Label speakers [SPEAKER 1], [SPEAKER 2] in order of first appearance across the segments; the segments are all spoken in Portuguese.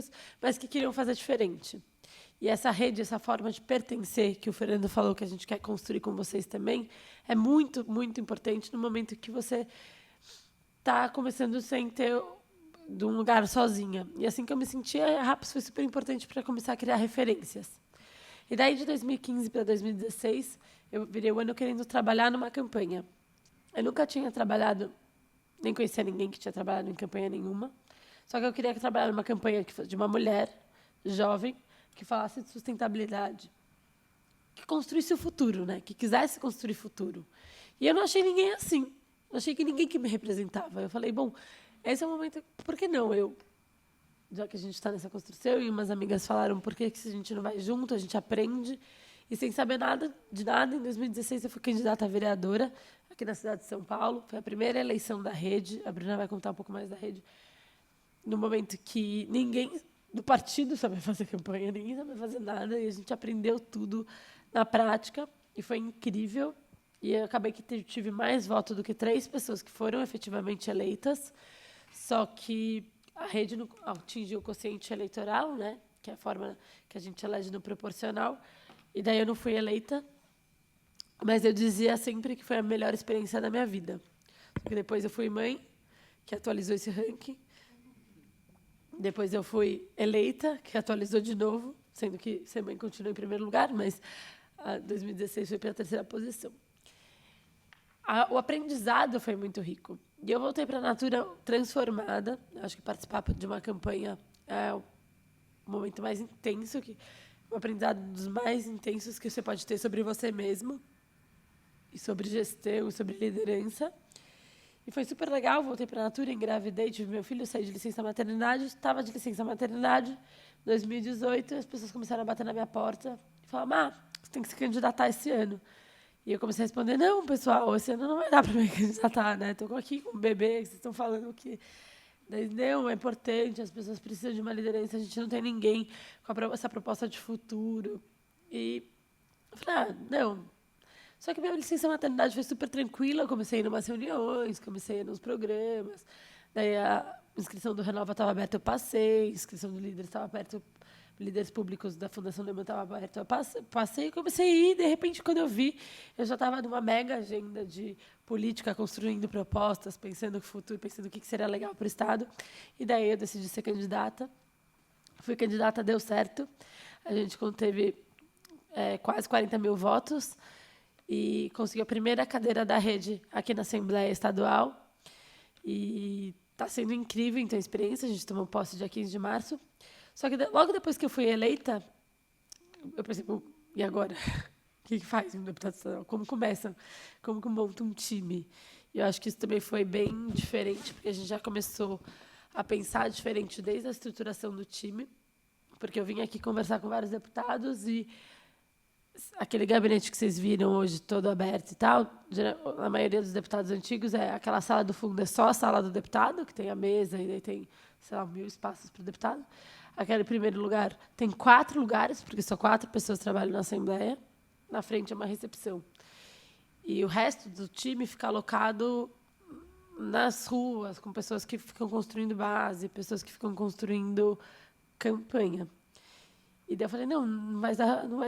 [SPEAKER 1] políticos, mas que queriam fazer diferente. E essa rede, essa forma de pertencer, que o Fernando falou que a gente quer construir com vocês também, é muito, muito importante no momento que você está começando sem ter de um lugar sozinha. E assim que eu me senti, a RAPS foi super importante para começar a criar referências. E daí, de 2015 para 2016, eu virei o ano querendo trabalhar numa campanha. Eu nunca tinha trabalhado, nem conhecia ninguém que tinha trabalhado em campanha nenhuma. Só que eu queria trabalhar numa campanha que fosse de uma mulher jovem que falasse de sustentabilidade, que construísse o futuro, né? Que quisesse construir futuro. E eu não achei ninguém assim. Não achei que ninguém que me representava. Eu falei, bom, esse é o momento, por que não eu? Já que a gente está nessa construção, e umas amigas falaram, por que a gente não vai junto, a gente aprende. E sem saber nada de nada, em 2016 eu fui candidata a vereadora aqui na cidade de São Paulo. Foi a primeira eleição da rede. A Bruna vai contar um pouco mais da rede. No momento que ninguém do partido sabia fazer campanha, ninguém sabia fazer nada, e a gente aprendeu tudo na prática, e foi incrível. E eu acabei que tive mais voto do que 3 pessoas que foram efetivamente eleitas, só que a rede não atingiu o quociente eleitoral, né, que é a forma que a gente elege no proporcional, e daí eu não fui eleita, mas eu dizia sempre que foi a melhor experiência da minha vida. Porque depois eu fui mãe, que atualizou esse ranking. Depois eu fui eleita, que atualizou de novo, sendo que ser mãe continua em primeiro lugar, mas 2016 foi para a 3ª posição. O aprendizado foi muito rico. E eu voltei para a Natura transformada. Acho que participar de uma campanha é o momento mais intenso, um aprendizado dos mais intensos que você pode ter sobre você mesmo, e sobre gestão, e sobre liderança. E foi super legal, voltei para a Natura, engravidei, tive meu filho, saí de licença maternidade, estava de licença maternidade, 2018, as pessoas começaram a bater na minha porta e falaram, você tem que se candidatar esse ano. E eu comecei a responder, não, pessoal, esse ano não vai dar para me candidatar, né? Estou aqui com um bebê, vocês estão falando que não, é importante, as pessoas precisam de uma liderança, a gente não tem ninguém com essa proposta de futuro. E eu falei, não. Só que minha licença maternidade foi super tranquila, eu comecei a ir em umas reuniões, comecei a ir nos programas, daí a inscrição do Renova estava aberta, eu passei, a inscrição do Líderes estava aberta, Líderes Públicos da Fundação Lehman estava aberta, eu passei e comecei a ir, de repente, quando eu vi, eu já estava numa mega agenda de política, construindo propostas, pensando no futuro, pensando o que seria legal para o Estado, e daí eu decidi ser candidata. Fui candidata, deu certo, a gente teve quase 40 mil votos, e consegui a primeira cadeira da rede aqui na Assembleia Estadual. E está sendo incrível, então, a experiência. A gente tomou posse dia 15 de março. Só que logo depois que eu fui eleita, eu pensei, e agora? O que faz um deputado estadual? Como começa? Como que monta um time? E eu acho que isso também foi bem diferente, porque a gente já começou a pensar diferente desde a estruturação do time, porque eu vim aqui conversar com vários deputados e aquele gabinete que vocês viram hoje todo aberto e tal, a maioria dos deputados antigos aquela sala do fundo é só a sala do deputado, que tem a mesa e daí tem, sei lá, 1000 espaços para o deputado. Aquele primeiro lugar tem 4 lugares, porque só 4 pessoas trabalham na Assembleia. Na frente é uma recepção. E o resto do time fica alocado nas ruas, com pessoas que ficam construindo base, pessoas que ficam construindo campanha. E daí eu falei, não vai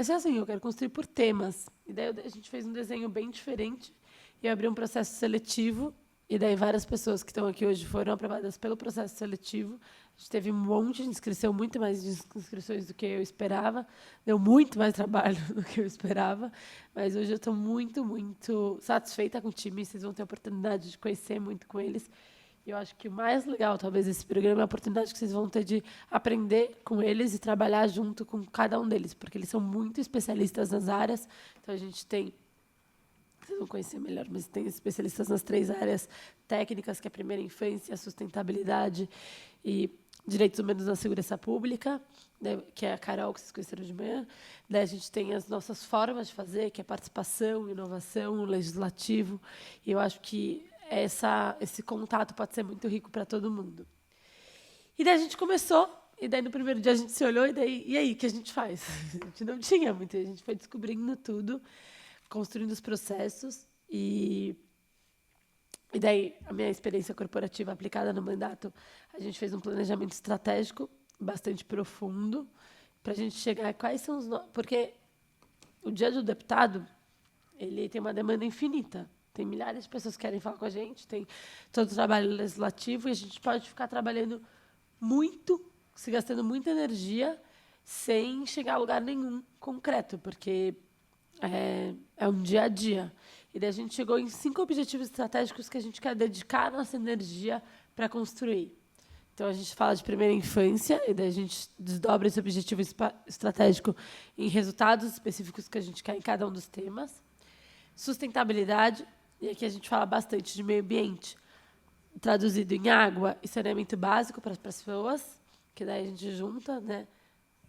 [SPEAKER 1] ser assim, eu quero construir por temas. E daí a gente fez um desenho bem diferente e eu abri um processo seletivo. E daí várias pessoas que estão aqui hoje foram aprovadas pelo processo seletivo. A gente teve um monte de inscrição, muito mais inscrições do que eu esperava. Deu muito mais trabalho do que eu esperava. Mas hoje eu estou muito, muito satisfeita com o time. Vocês vão ter a oportunidade de conhecer muito com eles. E eu acho que o mais legal, talvez, desse programa é a oportunidade que vocês vão ter de aprender com eles e trabalhar junto com cada um deles, porque eles são muito especialistas nas áreas. Então, a gente tem, vocês vão conhecer melhor, mas tem especialistas nas 3 áreas técnicas, que é a primeira infância, a sustentabilidade e direitos humanos na segurança pública, né, que é a Carol, que vocês conheceram de manhã. Daí a gente tem as nossas formas de fazer, que é participação, inovação, legislativo. E eu acho que esse contato pode ser muito rico para todo mundo. E daí a gente começou, e daí no primeiro dia a gente se olhou, e aí, o que a gente faz? A gente não tinha muito, a gente foi descobrindo tudo, construindo os processos, e daí a minha experiência corporativa aplicada no mandato, a gente fez um planejamento estratégico bastante profundo para a gente chegar a quais são os... Porque o dia do deputado, ele tem uma demanda infinita. Tem milhares de pessoas que querem falar com a gente, tem todo o trabalho legislativo, e a gente pode ficar trabalhando muito, se gastando muita energia, sem chegar a lugar nenhum concreto, porque é um dia a dia. E daí a gente chegou em 5 objetivos estratégicos que a gente quer dedicar a nossa energia para construir. Então, a gente fala de primeira infância, e daí a gente desdobra esse objetivo estratégico em resultados específicos que a gente quer em cada um dos temas. Sustentabilidade, e aqui a gente fala bastante de meio ambiente, traduzido em água e saneamento básico para as pessoas, que daí a gente junta, né,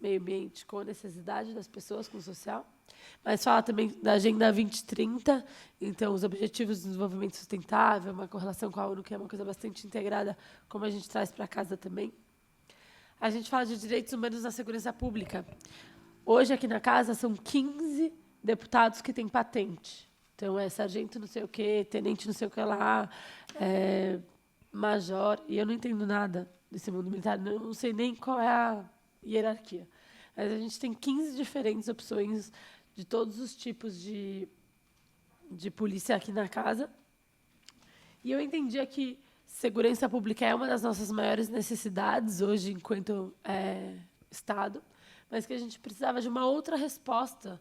[SPEAKER 1] meio ambiente com a necessidade das pessoas, com o social. Mas fala também da Agenda 2030, então os Objetivos de Desenvolvimento Sustentável, uma correlação com a ONU, que é uma coisa bastante integrada, como a gente traz para casa também. A gente fala de direitos humanos na segurança pública. Hoje, aqui na casa, são 15 deputados que têm patente. Então, é sargento não sei o quê, tenente não sei o que lá, major, e eu não entendo nada desse mundo militar, não sei nem qual é a hierarquia. Mas a gente tem 15 diferentes opções de todos os tipos de polícia aqui na casa. E eu entendia que segurança pública é uma das nossas maiores necessidades hoje, enquanto Estado, mas que a gente precisava de uma outra resposta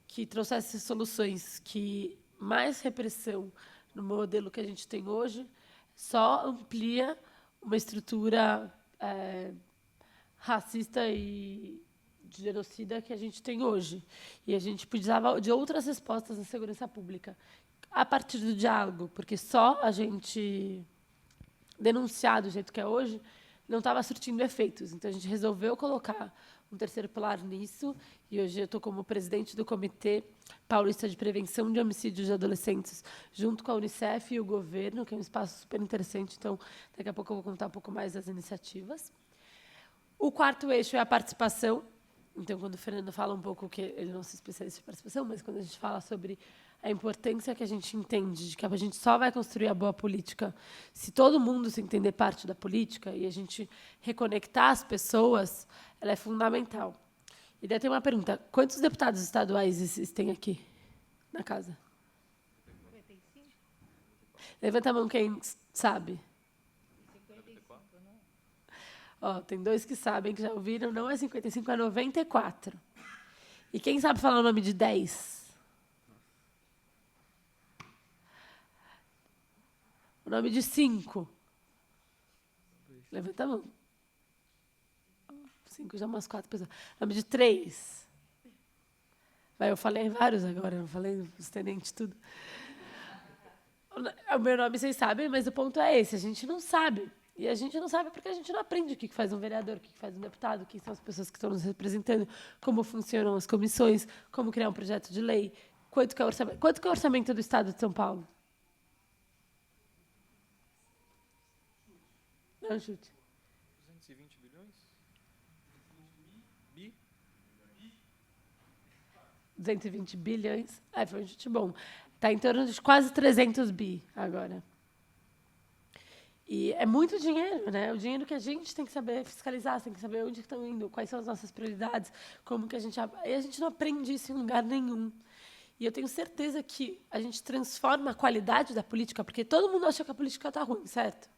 [SPEAKER 1] que trouxesse soluções, que mais repressão no modelo que a gente tem hoje só amplia uma estrutura racista e de genocida que a gente tem hoje. E a gente precisava de outras respostas na segurança pública, a partir do diálogo, porque só a gente denunciar do jeito que é hoje não estava surtindo efeitos. Então, a gente resolveu colocar um terceiro pilar nisso, e hoje eu estou como presidente do Comitê Paulista de Prevenção de Homicídios de Adolescentes, junto com a Unicef e o governo, que é um espaço super interessante. Então, daqui a pouco eu vou contar um pouco mais das iniciativas. O quarto eixo é a participação. Então, quando o Fernando fala um pouco que ele não se especializa em participação, mas quando a gente fala sobre a importância que a gente entende de que a gente só vai construir a boa política se todo mundo se entender parte da política e a gente reconectar as pessoas, ela é fundamental. E daí tem uma pergunta: quantos deputados estaduais existem aqui na casa? 55. Levanta a mão quem sabe. 54, não? Ó, tem 2 que sabem, que já ouviram. Não é 55, é 94. E quem sabe falar o nome de 10? O nome de 5. Levanta a mão. 5 já umas 4 pessoas. O nome de 3. Vai, eu falei vários agora, eu falei os tenentes, tudo. O meu nome vocês sabem, mas o ponto é esse: a gente não sabe. E a gente não sabe porque a gente não aprende o que faz um vereador, o que faz um deputado, quem são as pessoas que estão nos representando, como funcionam as comissões, como criar um projeto de lei, quanto que é o orçamento do Estado de São Paulo? Não, chute.
[SPEAKER 2] 220 bilhões?
[SPEAKER 1] 220 bilhões. Foi um chute bom. Está em torno de quase 300 bi agora. E é muito dinheiro, né? O dinheiro que a gente tem que saber fiscalizar, tem que saber onde estão indo, quais são as nossas prioridades, como que a gente... E a gente não aprende isso em lugar nenhum. E eu tenho certeza que a gente transforma a qualidade da política, porque todo mundo acha que a política está ruim, certo?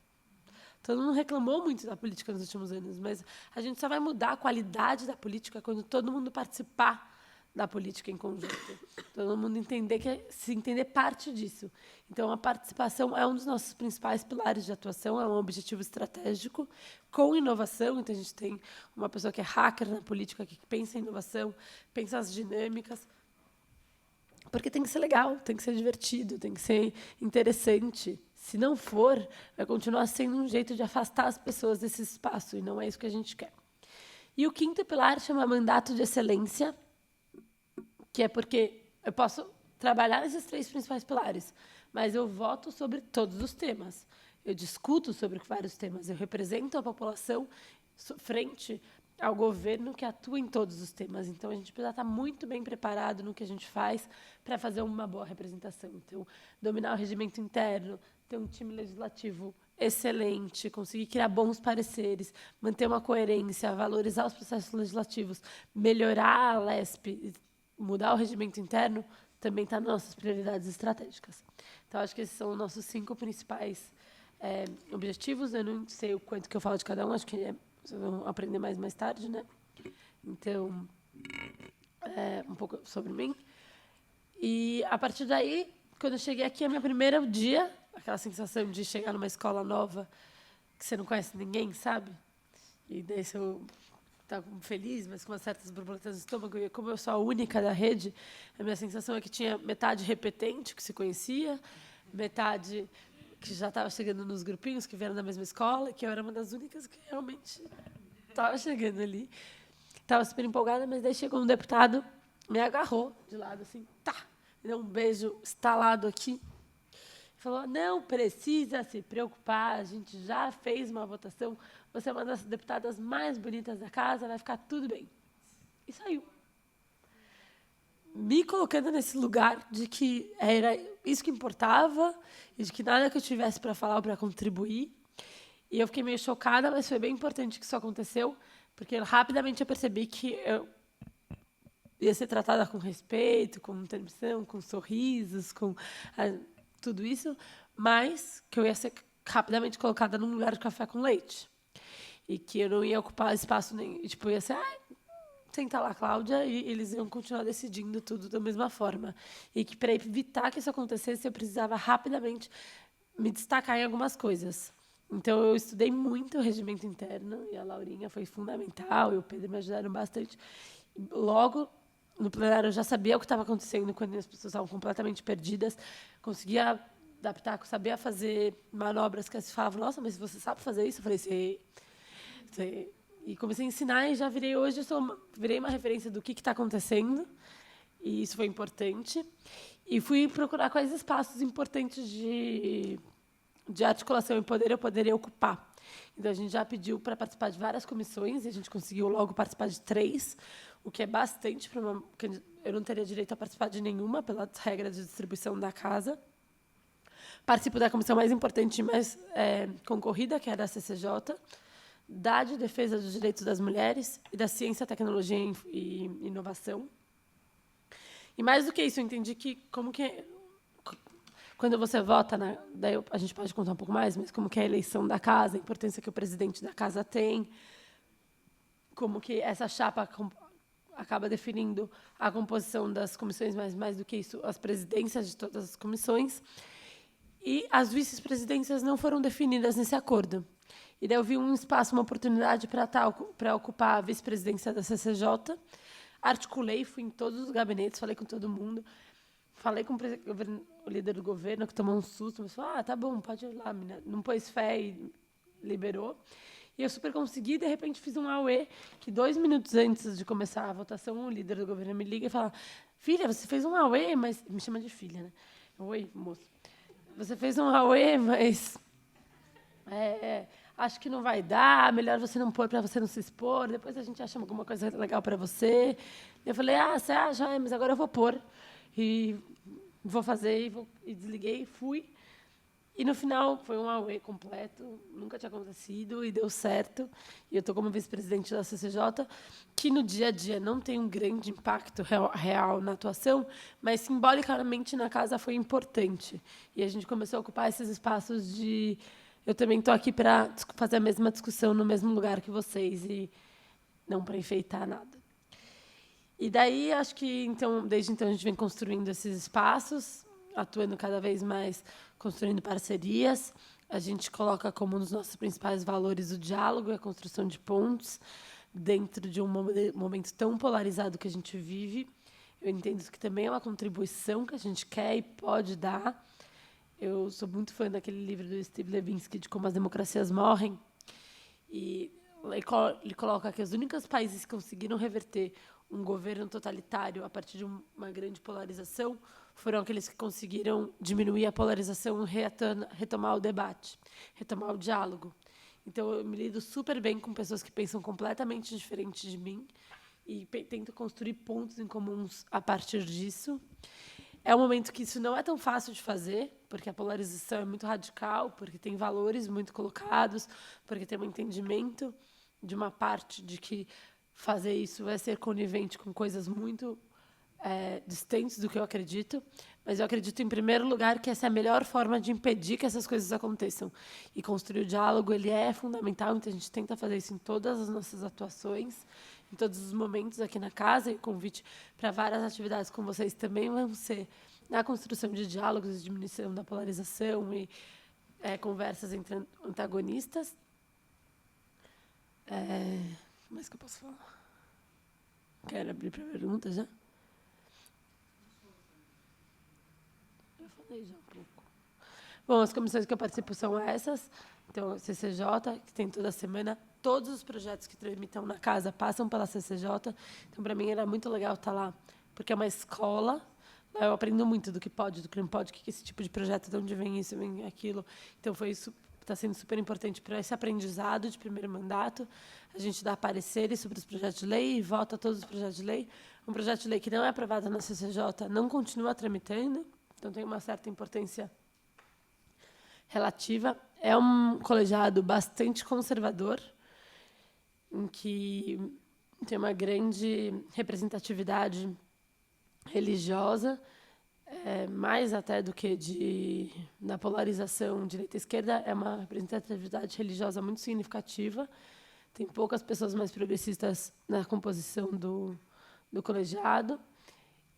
[SPEAKER 1] Todo mundo reclamou muito da política nos últimos anos, mas a gente só vai mudar a qualidade da política quando todo mundo participar da política em conjunto. Todo mundo se entender parte disso. Então, a participação é um dos nossos principais pilares de atuação, é um objetivo estratégico, com inovação. Então, a gente tem uma pessoa que é hacker na política, que pensa em inovação, pensa as dinâmicas, porque tem que ser legal, tem que ser divertido, tem que ser interessante. Se não for, vai continuar sendo um jeito de afastar as pessoas desse espaço, e não é isso que a gente quer. E o quinto pilar chama mandato de excelência, que é porque eu posso trabalhar nesses 3 principais pilares, mas eu voto sobre todos os temas. Eu discuto sobre vários temas, eu represento a população frente ao governo que atua em todos os temas. Então, a gente precisa estar muito bem preparado no que a gente faz para fazer uma boa representação. Então, dominar o regimento interno, ter um time legislativo excelente, conseguir criar bons pareceres, manter uma coerência, valorizar os processos legislativos, melhorar a LESP, mudar o regimento interno, também está nas nossas prioridades estratégicas. Então, acho que esses são os nossos 5 principais objetivos. Eu não sei o quanto que eu falo de cada um, acho que vocês vão aprender mais tarde, né? Então, um pouco sobre mim. E, a partir daí, quando eu cheguei aqui, é meu primeiro dia, aquela sensação de chegar numa escola nova, que você não conhece ninguém, sabe? E daí eu estava feliz, mas com umas certas borboletas no estômago. E como eu sou a única da rede, a minha sensação é que tinha metade repetente, que se conhecia, metade que já estava chegando nos grupinhos, que vieram da mesma escola, que eu era uma das únicas que realmente estava chegando ali. Estava super empolgada, mas daí chegou um deputado, me agarrou de lado, assim, tá, me deu um beijo estalado aqui. Falou, não precisa se preocupar, a gente já fez uma votação, você é uma das deputadas mais bonitas da casa, vai ficar tudo bem. E saiu. Me colocando nesse lugar de que era isso que importava e de que nada que eu tivesse para falar ou para contribuir. E eu fiquei meio chocada, mas foi bem importante que isso aconteceu, porque rapidamente eu percebi que eu ia ser tratada com respeito, com atenção, com sorrisos, com tudo isso, mas que eu ia ser rapidamente colocada num lugar de café com leite. E que eu não ia ocupar espaço nem... Tipo, ia ser... senta lá, Cláudia, e eles iam continuar decidindo tudo da mesma forma. E que, para evitar que isso acontecesse, eu precisava rapidamente me destacar em algumas coisas. Então, eu estudei muito o regimento interno, e a Laurinha foi fundamental, e o Pedro me ajudaram bastante. Logo, no plenário, eu já sabia o que estava acontecendo quando as pessoas estavam completamente perdidas, conseguia adaptar, sabia fazer manobras que se falavam, nossa, mas você sabe fazer isso? Eu falei, sei. E comecei a ensinar e já virei hoje, virei uma referência do que está acontecendo, e isso foi importante. E fui procurar quais espaços importantes de articulação e poder eu poderia ocupar. Então, a gente já pediu para participar de várias comissões, e a gente conseguiu logo participar de 3, o que é bastante, porque eu não teria direito a participar de nenhuma, pelas regras de distribuição da casa. Participo da comissão mais importante e mais concorrida, que é a da CCJ, da de defesa dos direitos das mulheres e da ciência, tecnologia e inovação. E mais do que isso, eu entendi que quando você vota, daí a gente pode contar um pouco mais, mas como que é a eleição da casa, a importância que o presidente da casa tem, como que essa chapa acaba definindo a composição das comissões, mas mais do que isso, as presidências de todas as comissões. E as vice-presidências não foram definidas nesse acordo. E daí eu vi um espaço, uma oportunidade para ocupar a vice-presidência da CCJ. Articulei, fui em todos os gabinetes, falei com todo mundo. Falei com o líder do governo, que tomou um susto, mas falou, tá bom, pode ir lá, menina. Não pôs fé e liberou. E eu super consegui, de repente fiz um auê, que 2 minutos antes de começar a votação, o líder do governo me liga e fala, filha, você fez um auê, mas... Me chama de filha, né? Oi, moço. Você fez um auê, mas... acho que não vai dar, melhor você não pôr para você não se expor, depois a gente acha alguma coisa legal para você. Eu falei, você acha? Mas agora eu vou pôr. E vou fazer, e desliguei, e fui. E no final foi um auê completo, nunca tinha acontecido e deu certo. E eu estou como vice-presidente da CCJ, que no dia a dia não tem um grande impacto real na atuação, mas simbolicamente na casa foi importante. E a gente começou a ocupar esses espaços de... Eu também estou aqui para fazer a mesma discussão no mesmo lugar que vocês e não para enfeitar nada. E daí, acho que, desde então, a gente vem construindo esses espaços, atuando cada vez mais, construindo parcerias. A gente coloca como um dos nossos principais valores o diálogo e a construção de pontes dentro de um momento tão polarizado que a gente vive. Eu entendo que também é uma contribuição que a gente quer e pode dar. Eu sou muito fã daquele livro do Steve Levinsky, de Como as Democracias Morrem. E ele coloca que os únicos países que conseguiram reverter um governo totalitário a partir de uma grande polarização foram aqueles que conseguiram diminuir a polarização e retomar o debate, retomar o diálogo. Então, eu me lido super bem com pessoas que pensam completamente diferente de mim e tento construir pontos em comuns a partir disso. É um momento que isso não é tão fácil de fazer, porque a polarização é muito radical, porque tem valores muito colocados, porque tem um entendimento de uma parte de que fazer isso vai ser conivente com coisas muito distantes do que eu acredito, mas eu acredito, em primeiro lugar, que essa é a melhor forma de impedir que essas coisas aconteçam. E construir o diálogo, ele é fundamental, então a gente tenta fazer isso em todas as nossas atuações, em todos os momentos aqui na casa, e o convite para várias atividades com vocês também vão ser na construção de diálogos, diminuição da polarização e conversas entre antagonistas. O mais que eu posso falar? Quero abrir para perguntas já? Eu falei já um pouco. Bom, as comissões que eu participo são essas. Então, a CCJ, que tem toda semana. Todos os projetos que tramitam na casa passam pela CCJ. Então, para mim, era muito legal estar lá, porque é uma escola. Lá eu aprendo muito do que pode, do que não pode, o que é esse tipo de projeto, de onde vem isso, vem aquilo. Então, foi isso. Está sendo super importante para esse aprendizado de primeiro mandato. A gente dá pareceres sobre os projetos de lei e vota todos os projetos de lei. Um projeto de lei que não é aprovado na CCJ não continua tramitando, então tem uma certa importância relativa. É um colegiado bastante conservador, em que tem uma grande representatividade religiosa, mais até do que na polarização direita-esquerda, é uma representatividade religiosa muito significativa. Tem poucas pessoas mais progressistas na composição do colegiado.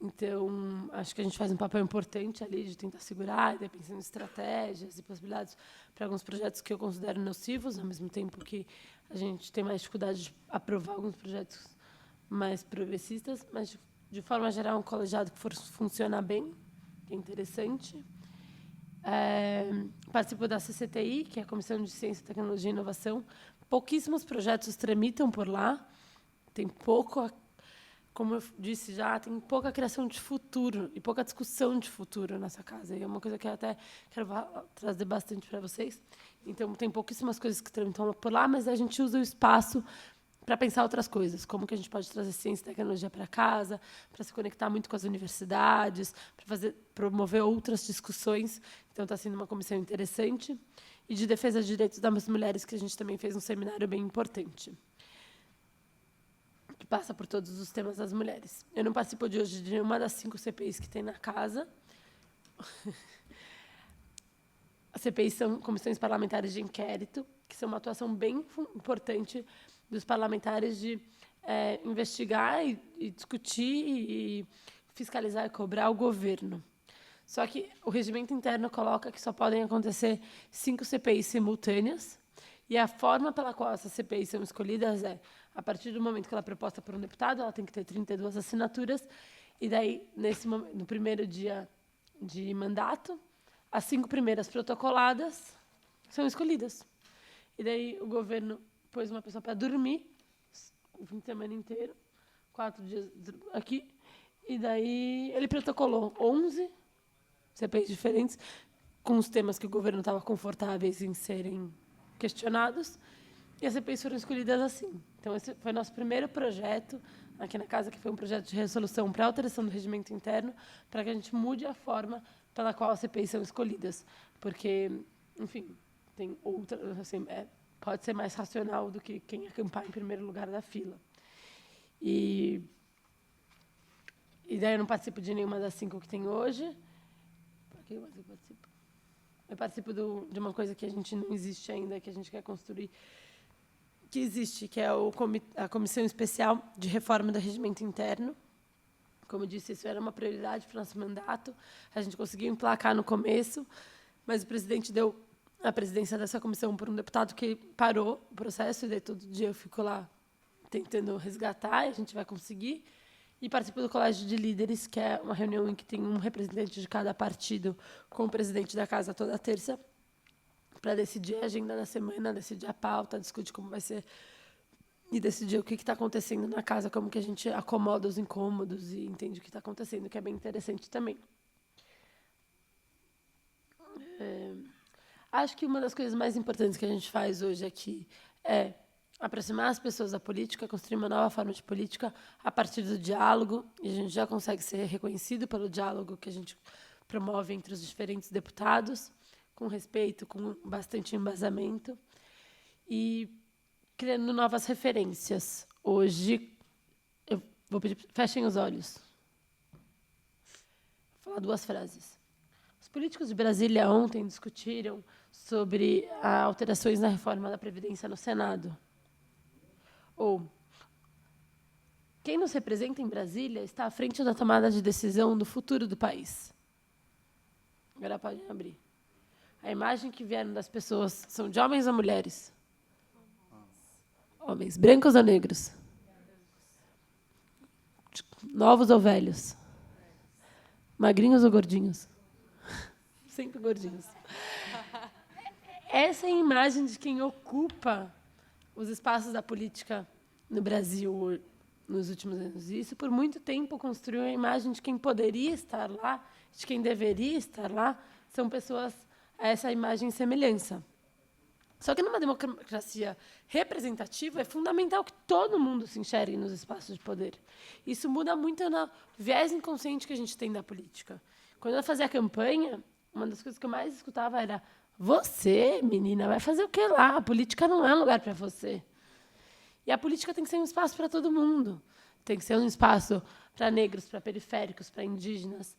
[SPEAKER 1] Então, acho que a gente faz um papel importante ali de tentar segurar, e pensando em estratégias e possibilidades para alguns projetos que eu considero nocivos, ao mesmo tempo que a gente tem mais dificuldade de aprovar alguns projetos mais progressistas, mas, de forma geral, um colegiado que funciona bem, que é interessante. Participo da CCTI, que é a Comissão de Ciência, Tecnologia e Inovação. Pouquíssimos projetos tramitam por lá, tem pouco, como eu disse já, tem pouca criação de futuro e pouca discussão de futuro nessa casa. E é uma coisa que eu até quero trazer bastante para vocês. Então, tem pouquíssimas coisas que tramitam por lá, mas a gente usa o espaço para pensar outras coisas, como que a gente pode trazer ciência e tecnologia para casa, para se conectar muito com as universidades, para promover outras discussões. Então, está sendo uma comissão interessante. E de defesa de direitos das mulheres, que a gente também fez um seminário bem importante, que passa por todos os temas das mulheres. Eu não participo de hoje de nenhuma das 5 CPIs que tem na casa. As CPIs são comissões parlamentares de inquérito, que são uma atuação bem importante dos parlamentares de investigar e discutir e fiscalizar e cobrar o governo. Só que o regimento interno coloca que só podem acontecer 5 CPIs simultâneas, e a forma pela qual essas CPIs são escolhidas é, a partir do momento que ela é proposta por um deputado, ela tem que ter 32 assinaturas, e daí, no primeiro dia de mandato, as 5 primeiras protocoladas são escolhidas. E daí o governo pôs uma pessoa para dormir o fim de semana inteiro, 4 dias aqui, e daí ele protocolou 11 CPIs diferentes, com os temas que o governo estava confortáveis em serem questionados, e as CPIs foram escolhidas assim. Então, esse foi nosso primeiro projeto aqui na casa, que foi um projeto de resolução para alteração do regimento interno, para que a gente mude a forma pela qual as CPIs são escolhidas. Porque, enfim, tem outra, assim, pode ser mais racional do que quem acampar em primeiro lugar da fila. E daí eu não participo de nenhuma das 5 que tem hoje. Para que mais eu participo? Eu participo de uma coisa que a gente não existe ainda, que a gente quer construir, que existe, que é a Comissão Especial de Reforma do Regimento Interno. Como eu disse, isso era uma prioridade para o nosso mandato. A gente conseguiu emplacar no começo, mas o presidente deu a presidência dessa comissão para um deputado que parou o processo, e daí todo dia eu fico lá tentando resgatar, e a gente vai conseguir. E participo do Colégio de Líderes, que é uma reunião em que tem um representante de cada partido com o presidente da casa toda terça, para decidir a agenda da semana, decidir a pauta, discutir como vai ser e decidir o que está acontecendo na casa, como que a gente acomoda os incômodos e entende o que está acontecendo, que é bem interessante também. Acho que uma das coisas mais importantes que a gente faz hoje aqui é aproximar as pessoas da política, construir uma nova forma de política a partir do diálogo, e a gente já consegue ser reconhecido pelo diálogo que a gente promove entre os diferentes deputados, com respeito, com bastante embasamento, e criando novas referências. Hoje, eu vou pedir, fechem os olhos. Vou falar 2 frases. Os políticos de Brasília ontem discutiram sobre alterações na reforma da Previdência no Senado. Ou, quem nos representa em Brasília está à frente da tomada de decisão do futuro do país. Agora podem abrir. A imagem que vieram das pessoas são de homens ou mulheres? Homens. Brancos ou negros? Novos ou velhos? Magrinhos ou gordinhos? Sempre gordinhos. Essa é a imagem de quem ocupa os espaços da política no Brasil nos últimos anos. E isso, por muito tempo, construiu a imagem de quem poderia estar lá, de quem deveria estar lá. São pessoas a essa imagem e semelhança. Só que numa democracia representativa é fundamental que todo mundo se enxergue nos espaços de poder. Isso muda muito no viés inconsciente que a gente tem da política. Quando eu fazia campanha, uma das coisas que eu mais escutava era: você, menina, vai fazer o que lá? A política não é um lugar para você. E a política tem que ser um espaço para todo mundo. Tem que ser um espaço para negros, para periféricos, para indígenas,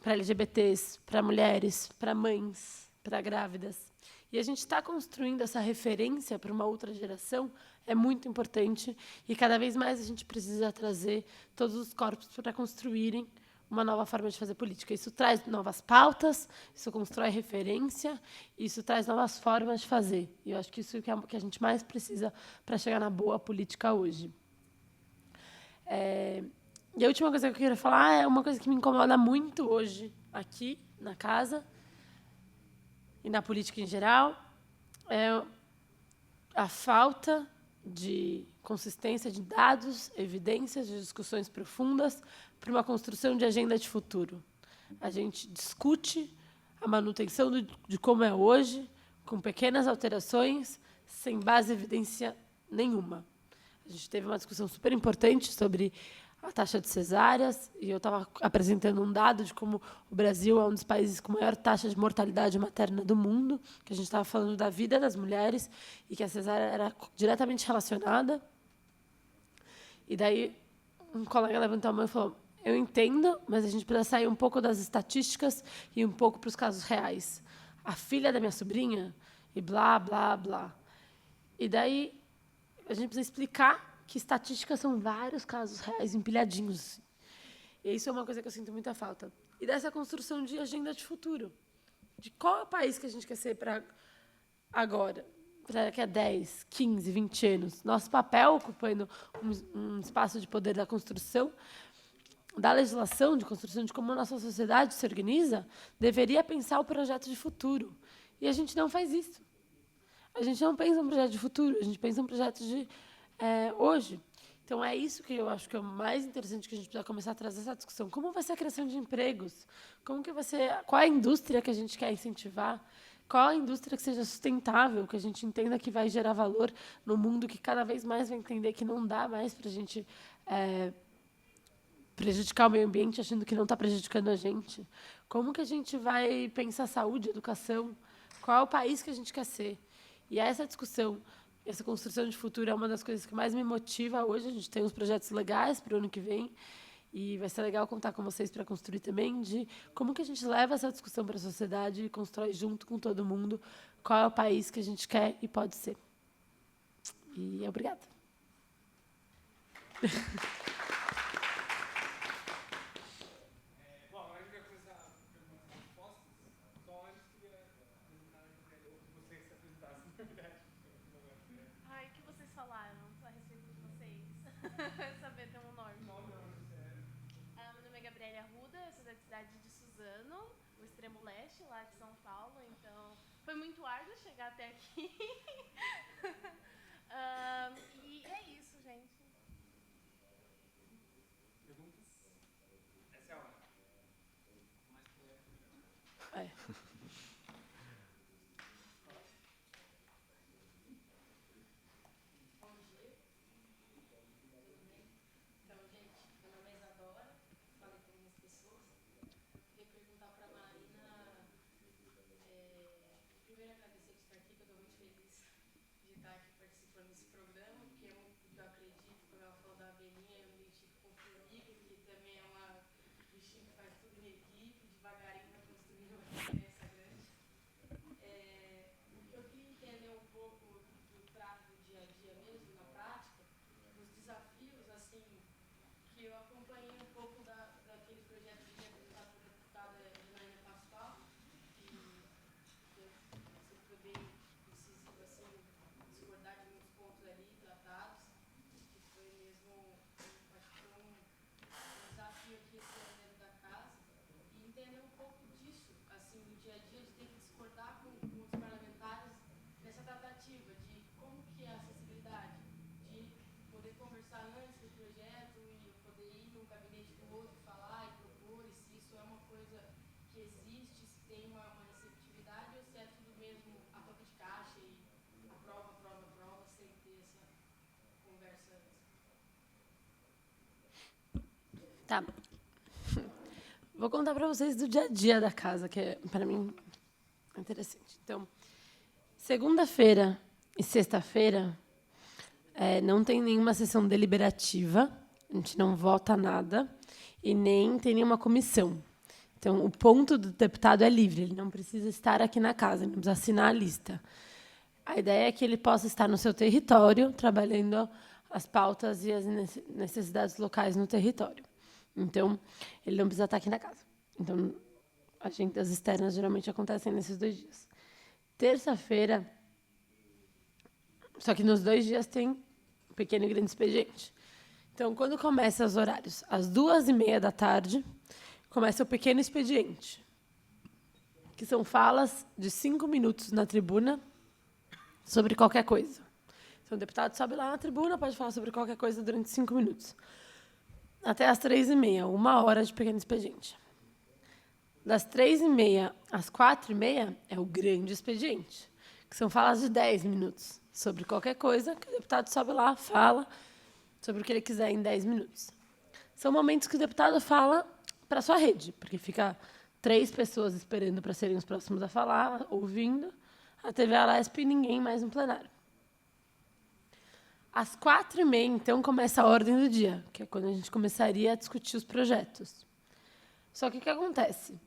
[SPEAKER 1] para LGBTs, para mulheres, para mães, para grávidas. E a gente está construindo essa referência para uma outra geração, é muito importante, e cada vez mais a gente precisa trazer todos os corpos para construírem uma nova forma de fazer política. Isso traz novas pautas, isso constrói referência, isso traz novas formas de fazer. E eu acho que isso é o que a gente mais precisa para chegar na boa política hoje. E a última coisa que eu queria falar é uma coisa que me incomoda muito hoje, aqui, na casa, e na política em geral, é a falta de consistência de dados, evidências, de discussões profundas para uma construção de agenda de futuro. A gente discute a manutenção de como é hoje, com pequenas alterações, sem base e evidência nenhuma. A gente teve uma discussão super importante sobre a taxa de cesáreas, e eu estava apresentando um dado de como o Brasil é um dos países com maior taxa de mortalidade materna do mundo, que a gente estava falando da vida das mulheres e que a cesárea era diretamente relacionada. E daí um colega levantou a mão e falou: eu entendo, mas a gente precisa sair um pouco das estatísticas e um pouco para os casos reais. A filha da minha sobrinha, e blá, blá, blá. E daí a gente precisa explicar que estatísticas são vários casos reais empilhadinhos. E isso é uma coisa que eu sinto muita falta. E dessa construção de agenda de futuro. De qual é o país que a gente quer ser para agora, para daqui a 10, 15, 20 anos. Nosso papel, ocupando um espaço de poder da construção, da legislação, de construção de como a nossa sociedade se organiza, deveria pensar o projeto de futuro. E a gente não faz isso. A gente não pensa um projeto de futuro, a gente pensa um projeto de hoje. Então, é isso que eu acho que é o mais interessante, que a gente precisa começar a trazer essa discussão. Como vai ser a criação de empregos? Como que vai ser, qual é a indústria que a gente quer incentivar? Qual a indústria que seja sustentável, que a gente entenda que vai gerar valor no mundo, que cada vez mais vai entender que não dá mais para a gente prejudicar o meio ambiente achando que não está prejudicando a gente? Como que a gente vai pensar saúde, educação? Qual é o país que a gente quer ser? E essa discussão, essa construção de futuro é uma das coisas que mais me motiva hoje. A gente tem uns projetos legais para o ano que vem e vai ser legal contar com vocês para construir também de como que a gente leva essa discussão para a sociedade e constrói junto com todo mundo qual é o país que a gente quer e pode ser. E obrigada.
[SPEAKER 3] Ai, o que vocês falaram a respeito de vocês? Saber ter um nome. Meu nome é Gabriela Arruda, eu sou da cidade de Suzano, no extremo leste, lá de São Paulo, então foi muito árduo chegar até aqui. E é isso, gente.
[SPEAKER 2] Perguntas? Essa é a hora.
[SPEAKER 4] assim, que eu acompanhei um pouco daquele projeto de apresentado pela deputada Janaína Pascoal, que você foi bem incisivo, assim, discordar de muitos pontos ali tratados, que foi mesmo, acho que foi um desafio aqui esse ano dentro da casa, e entender um pouco disso, assim, do dia a dia, de ter que discordar com os parlamentares nessa tratativa de como que é a acessibilidade, de poder conversar antes do projeto e eu poder ir num gabinete do outro, falar e propor, e se isso é uma coisa que existe, se tem uma receptividade ou se é tudo mesmo a toque de caixa e aprova, sem ter essa conversa antes.
[SPEAKER 1] Tá. Vou contar para vocês do dia a dia da casa, que é, para mim, interessante. Então, segunda-feira e sexta-feira não tem nenhuma sessão deliberativa, a gente não vota nada e nem tem nenhuma comissão. Então, o ponto do deputado é livre, ele não precisa estar aqui na casa, ele não precisa assinar a lista. A ideia é que ele possa estar no seu território, trabalhando as pautas e as necessidades locais no território. Então, ele não precisa estar aqui na casa. Então, agendas externas geralmente acontecem nesses 2 dias. Terça-feira, só que nos 2 dias tem pequeno e grande expediente. Então, quando começa os horários? Às 2h30 começa o pequeno expediente, que são falas de 5 minutos na tribuna sobre qualquer coisa. Então, o deputado sobe lá na tribuna, pode falar sobre qualquer coisa durante 5 minutos. Até às 3h30, 1 hora de pequeno expediente. Das 3h30 às 4h30 é o grande expediente, que são falas de 10 minutos sobre qualquer coisa, que o deputado sobe lá, fala sobre o que ele quiser em 10 minutos. São momentos que o deputado fala para a sua rede, porque fica 3 pessoas esperando para serem os próximos a falar, ouvindo, a TV Alesp e ninguém mais no plenário. Às 4h30, então, começa a ordem do dia, que é quando a gente começaria a discutir os projetos. Só que o que acontece?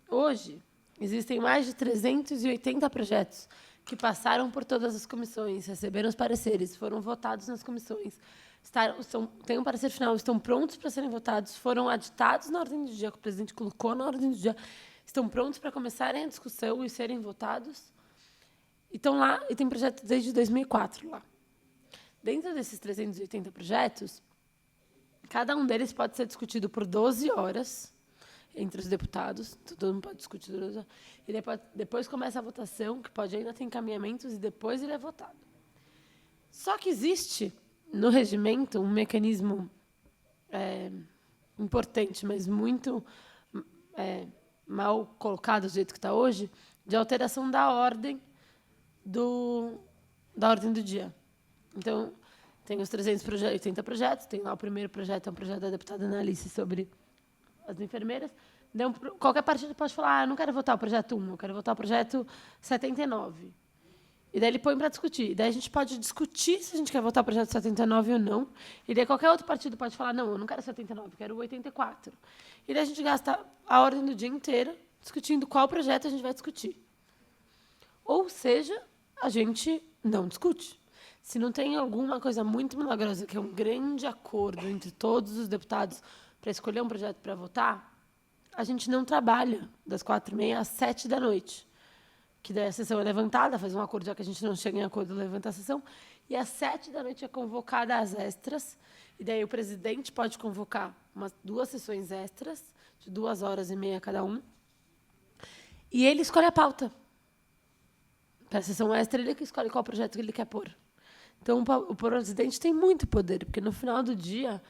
[SPEAKER 1] Hoje, existem mais de 380 projetos que passaram por todas as comissões, receberam os pareceres, foram votados nas comissões, têm um parecer final, estão prontos para serem votados, foram aditados na ordem do dia, que o presidente colocou na ordem do dia, estão prontos para começarem a discussão e serem votados. E estão lá, e tem projetos desde 2004 lá. Dentro desses 380 projetos, cada um deles pode ser discutido por 12 horas entre os deputados, todo mundo pode discutir 12 horas, e depois começa a votação, que pode ainda ter encaminhamentos, e depois ele é votado. Só que existe, no regimento, um mecanismo importante, mas muito mal colocado do jeito que está hoje, de alteração da ordem do dia. Então, tem os 380 projetos, tem lá o primeiro projeto, é um projeto da deputada Analice sobre as enfermeiras. Então, qualquer partido pode falar, eu não quero votar o projeto 1, eu quero votar o projeto 79. E daí ele põe para discutir. E daí a gente pode discutir se a gente quer votar o projeto 79 ou não. E daí qualquer outro partido pode falar, não, eu não quero 79, eu quero 84. E daí a gente gasta a ordem do dia inteira discutindo qual projeto a gente vai discutir. Ou seja, a gente não discute. Se não tem alguma coisa muito milagrosa, que é um grande acordo entre todos os deputados para escolher um projeto para votar, a gente não trabalha das 4h30 às 7h, que daí a sessão é levantada, faz um acordo, já que a gente não chega em acordo, levanta a sessão, e às 7h é convocada as extras, e daí o presidente pode convocar 2 sessões extras, de 2h30 cada um, e ele escolhe a pauta. Para a sessão extra, ele que escolhe qual projeto que ele quer pôr. Então, o presidente tem muito poder, porque, no final do dia,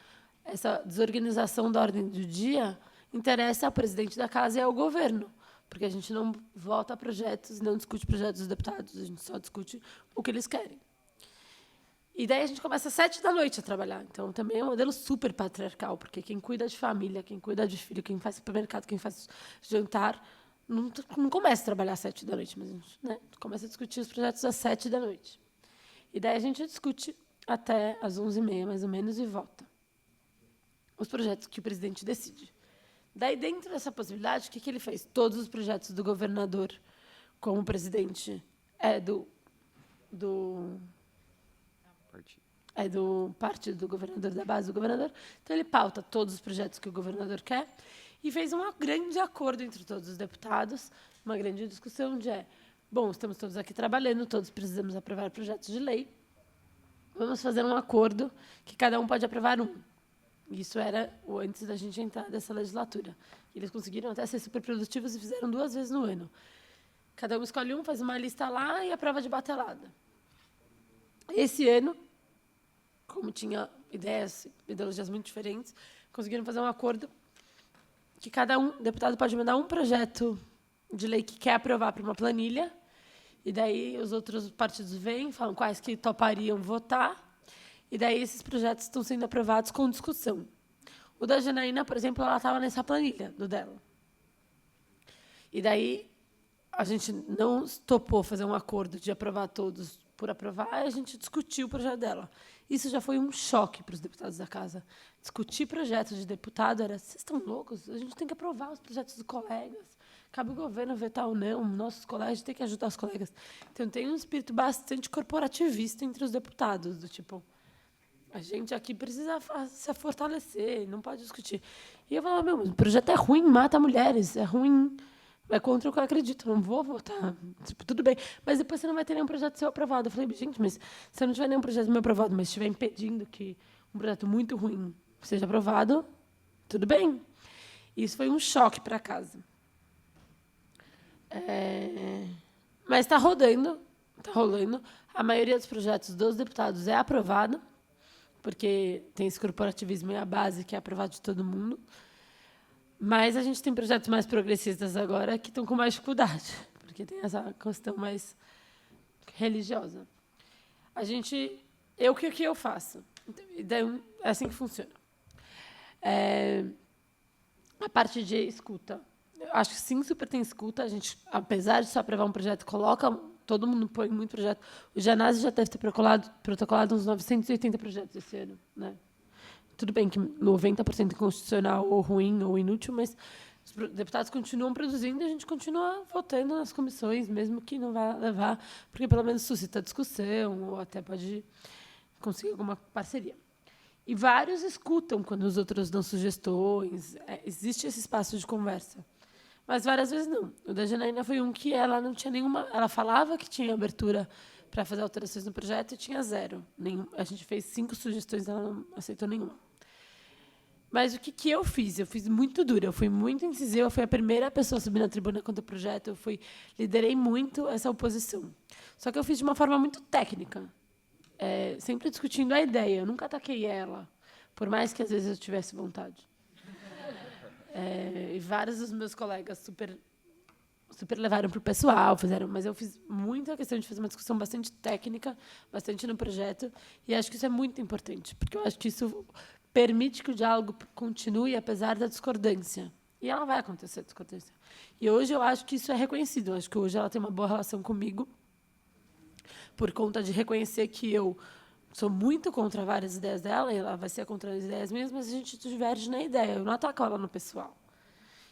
[SPEAKER 1] essa desorganização da ordem do dia interessa ao presidente da casa e ao governo, porque a gente não vota projetos, não discute projetos dos deputados, a gente só discute o que eles querem. E daí a gente começa às 7h a trabalhar. Então, também é um modelo super patriarcal, porque quem cuida de família, quem cuida de filho, quem faz supermercado, quem faz jantar, não começa a trabalhar às 7h, mas a gente, começa a discutir os projetos às 7h. E daí a gente discute até às 11h30, mais ou menos, e vota os projetos que o presidente decide. Daí, dentro dessa possibilidade, o que ele fez? Todos os projetos do governador, como presidente é do partido do governador, da base do governador. Então, ele pauta todos os projetos que o governador quer e fez um grande acordo entre todos os deputados, uma grande discussão de, bom, estamos todos aqui trabalhando, todos precisamos aprovar projetos de lei, vamos fazer um acordo que cada um pode aprovar um. Isso era antes da gente entrar nessa legislatura. Eles conseguiram até ser super produtivos e fizeram 2 vezes no ano. Cada um escolhe um, faz uma lista lá e aprova de batelada. Esse ano, como tinha ideologias muito diferentes, conseguiram fazer um acordo que cada deputado pode mandar um projeto de lei que quer aprovar para uma planilha, e daí os outros partidos vêm, falam quais que topariam votar, e daí esses projetos estão sendo aprovados com discussão. O da Janaína, por exemplo, ela estava nessa planilha do dela. E daí a gente não topou fazer um acordo de aprovar todos por aprovar, e a gente discutiu o projeto dela. Isso já foi um choque para os deputados da casa. Discutir projetos de deputado era, vocês estão loucos? A gente tem que aprovar os projetos dos colegas. Cabe o governo vetar ou não, nossos colegas têm que ajudar os colegas. Então, tem um espírito bastante corporativista entre os deputados, do tipo, a gente aqui precisa se fortalecer, não pode discutir. E eu falava, o projeto é ruim, mata mulheres, é ruim, é contra o que eu acredito, não vou votar. Tipo, tudo bem. Mas depois você não vai ter nenhum projeto seu aprovado. Eu falei, gente, mas se eu não tiver nenhum projeto meu aprovado, mas estiver impedindo que um projeto muito ruim seja aprovado, tudo bem. Isso foi um choque para casa. Mas está rodando, está rolando. A maioria dos projetos dos deputados é aprovado, porque tem esse corporativismo e a base que é aprovado de todo mundo. Mas a gente tem projetos mais progressistas agora que estão com mais dificuldade, porque tem essa questão mais religiosa. O que eu faço? Então, é assim que funciona. A parte de escuta. Eu acho que sim, super tem escuta. A gente, apesar de só aprovar um projeto, todo mundo põe muito projeto. O Janase já deve ter protocolado uns 980 projetos esse ano, né? Tudo bem que 90% inconstitucional ou ruim ou inútil, mas os deputados continuam produzindo e a gente continua votando nas comissões, mesmo que não vá levar, porque pelo menos suscita discussão ou até pode conseguir alguma parceria. E vários escutam quando os outros dão sugestões. Existe esse espaço de conversa. Mas várias vezes não. O da Janaína foi um que ela não tinha nenhuma... Ela falava que tinha abertura para fazer alterações no projeto e tinha 0. A gente fez 5 sugestões e ela não aceitou nenhuma. Mas o que eu fiz? Eu fiz muito dura, eu fui muito incisiva, eu fui a primeira pessoa a subir na tribuna contra o projeto, liderei muito essa oposição. Só que eu fiz de uma forma muito técnica, sempre discutindo a ideia, eu nunca ataquei ela, por mais que às vezes eu tivesse vontade. E vários dos meus colegas super levaram para o pessoal, mas eu fiz muita questão de fazer uma discussão bastante técnica, bastante no projeto, e acho que isso é muito importante, porque eu acho que isso permite que o diálogo continue, apesar da discordância. E ela vai acontecer, a discordância. E hoje eu acho que isso é reconhecido. Eu acho que hoje ela tem uma boa relação comigo, por conta de reconhecer que eu sou muito contra várias ideias dela, e ela vai ser contra as ideias minhas, mas a gente diverge na ideia. Eu não ataco ela no pessoal.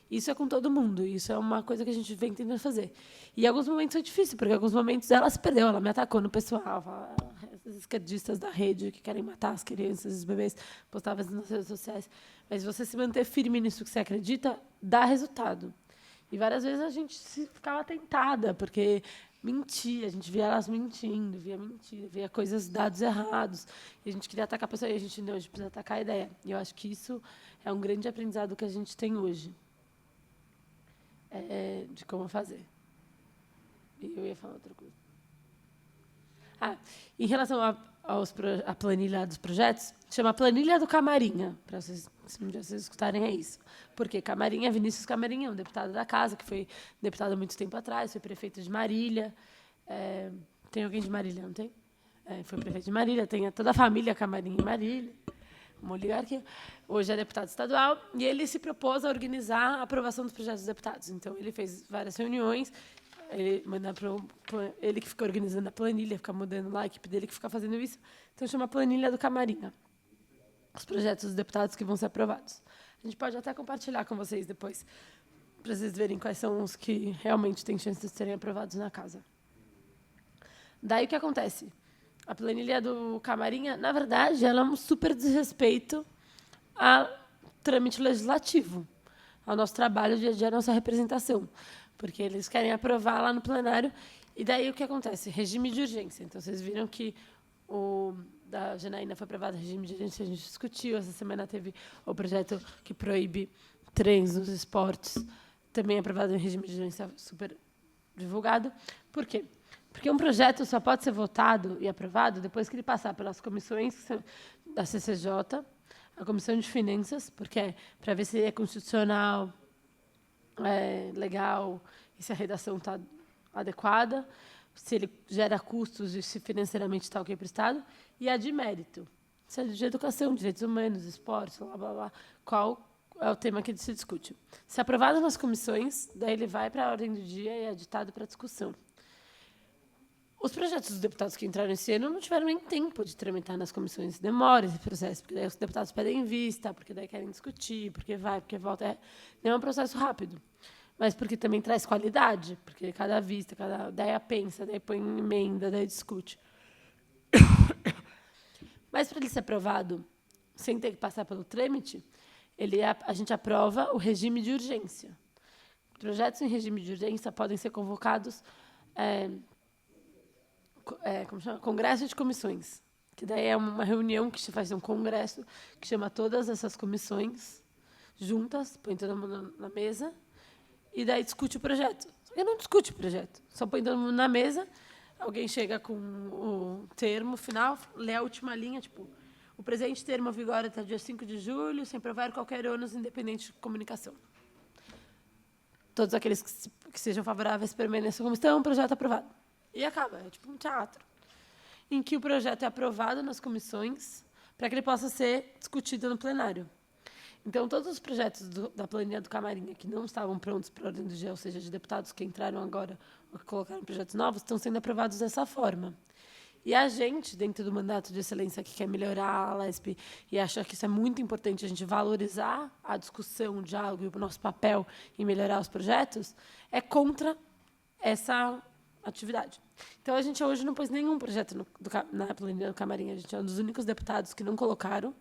[SPEAKER 1] Isso é com todo mundo. Isso é uma coisa que a gente vem tentando fazer. E em alguns momentos foi difícil, porque em alguns momentos ela se perdeu, ela me atacou no pessoal. Os esquerdistas da rede que querem matar as crianças, os bebês, postavam nas redes sociais. Mas você se manter firme nisso que você acredita, dá resultado. E várias vezes a gente ficava tentada, porque mentia, a gente via elas mentindo, via mentira, via dados errados. E a gente queria atacar a pessoa, e a gente precisa atacar a ideia. E eu acho que isso é um grande aprendizado que a gente tem hoje. De como fazer. E eu ia falar outra coisa. Em relação à planilha dos projetos, chama Planilha do Camarinha, para vocês, se um dia vocês escutarem, é isso. Porque Camarinha, Vinícius Camarinha, um deputado da casa, que foi deputado há muito tempo atrás, foi prefeito de Marília. Tem alguém de Marília, não tem? Foi prefeito de Marília, tem toda a família Camarinha em Marília, uma oligarquia. Hoje é deputado estadual, e ele se propôs a organizar a aprovação dos projetos dos deputados. Então, ele fez várias reuniões, ele que fica organizando a planilha, fica mudando lá, a equipe dele que fica fazendo isso. Então, chama Planilha do Camarinha, os projetos dos deputados que vão ser aprovados. A gente pode até compartilhar com vocês depois, para vocês verem quais são os que realmente têm chance de serem aprovados na casa. Daí, o que acontece? a planilha do Camarinha, na verdade, ela é um super desrespeito ao trâmite legislativo, ao nosso trabalho, dia a dia, à nossa representação. Porque eles querem aprovar lá no plenário. E daí o que acontece? Regime de urgência. Então, vocês viram que o da Janaína foi aprovado regime de urgência, a gente discutiu. Essa semana teve o projeto que proíbe trens nos esportes, também aprovado em regime de urgência, super divulgado. Por quê? Porque um projeto só pode ser votado e aprovado depois que ele passar pelas comissões da CCJ, a Comissão de Finanças, porque é para ver se é constitucional, legal, e se a redação está adequada, se ele gera custos e se financeiramente está ok para o Estado, e a de mérito, se é de educação, direitos humanos, esportes, blá, blá, blá, qual é o tema que se discute. Se aprovado nas comissões, daí ele vai para a ordem do dia e é ditado para discussão. Os projetos dos deputados que entraram esse ano não tiveram nem tempo de tramitar nas comissões. Demora esse processo, porque daí os deputados pedem vista, porque daí querem discutir, porque vai, porque volta. Não é um processo rápido, mas porque também traz qualidade, porque cada vista, cada ideia pensa, daí põe em emenda, daí discute. Mas para ele ser aprovado sem ter que passar pelo trâmite, a gente aprova o regime de urgência. Projetos em regime de urgência podem ser convocados como chama? Congresso de comissões, que daí é uma reunião que se faz um congresso que chama todas essas comissões juntas, põe todo mundo na mesa e daí discute o projeto. Só que não discute o projeto, só põe todo mundo na mesa, alguém chega com o termo final, lê a última linha, tipo, o presente termo vigora até dia 5 de julho, sem provar qualquer ônus independente de comunicação. Todos aqueles que sejam favoráveis permaneçam como estão, projeto aprovado. E acaba, é tipo um teatro, em que o projeto é aprovado nas comissões para que ele possa ser discutido no plenário. Então, todos os projetos da planilha do Camarinha que não estavam prontos para a ordem do dia, ou seja, de deputados que entraram agora ou que colocaram projetos novos, estão sendo aprovados dessa forma. E a gente, dentro do mandato de excelência, que quer melhorar a LESP e acha que isso é muito importante, a gente valorizar a discussão, o diálogo e o nosso papel em melhorar os projetos, é contra essa atividade. Então, a gente hoje não pôs nenhum projeto na planilha do Camarinha. A gente é um dos únicos deputados que não colocaram,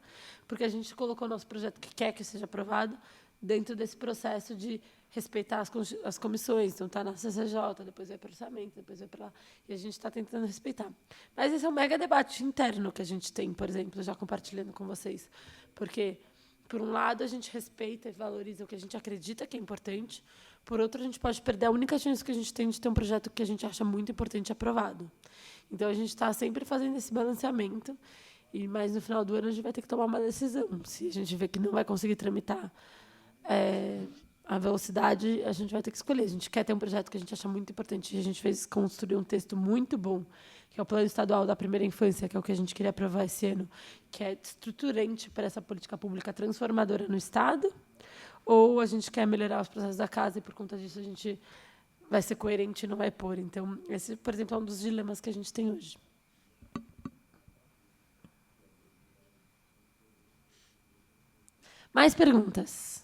[SPEAKER 1] porque a gente colocou o nosso projeto que quer que seja aprovado dentro desse processo de respeitar as comissões. Então, está na CCJ, depois vai para o orçamento, depois vai para lá. E a gente está tentando respeitar. Mas esse é um mega debate interno que a gente tem, por exemplo, já compartilhando com vocês. Porque, por um lado, a gente respeita e valoriza o que a gente acredita que é importante. Por outro, a gente pode perder a única chance que a gente tem de ter um projeto que a gente acha muito importante aprovado. Então, a gente está sempre fazendo esse balanceamento, mas no final do ano a gente vai ter que tomar uma decisão. Se a gente vê que não vai conseguir tramitar a velocidade, a gente vai ter que escolher. A gente quer ter um projeto que a gente acha muito importante. E a gente fez construir um texto muito bom, que é o Plano Estadual da Primeira Infância, que é o que a gente queria aprovar esse ano, que é estruturante para essa política pública transformadora no Estado, ou a gente quer melhorar os processos da casa e, por conta disso, a gente vai ser coerente e não vai pôr. Então, esse, por exemplo, é um dos dilemas que a gente tem hoje. Mais perguntas?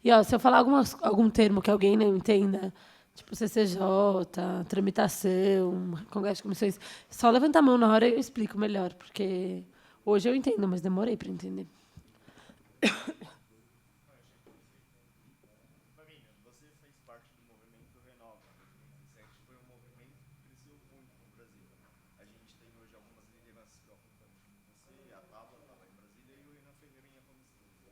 [SPEAKER 1] E, se eu falar algum termo que alguém não entenda, tipo CCJ, tramitação, congresso de comissões, só levanta a mão na hora e eu explico melhor, porque hoje eu entendo, mas demorei para entender.
[SPEAKER 2] Marina, você fez parte do movimento Renova. 2017 foi um movimento que cresceu muito no Brasil. A gente tem hoje algumas lideranças preocupantes como você, a Tabata lá em Brasília e o Renan Ferreirinha como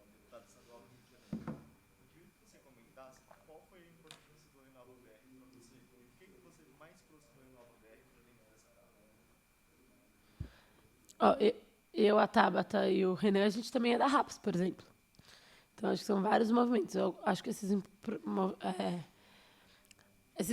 [SPEAKER 2] deputado estadual do Rio de Janeiro. Eu queria que você comentasse qual foi a importância do Renova BR para você. O que você mais trouxe do Renova BR para dentro dessa casa?
[SPEAKER 1] Eu, a Tabata e o Renan, a gente também é da RAPS, por exemplo. Então, acho que são vários movimentos. Eu acho que esses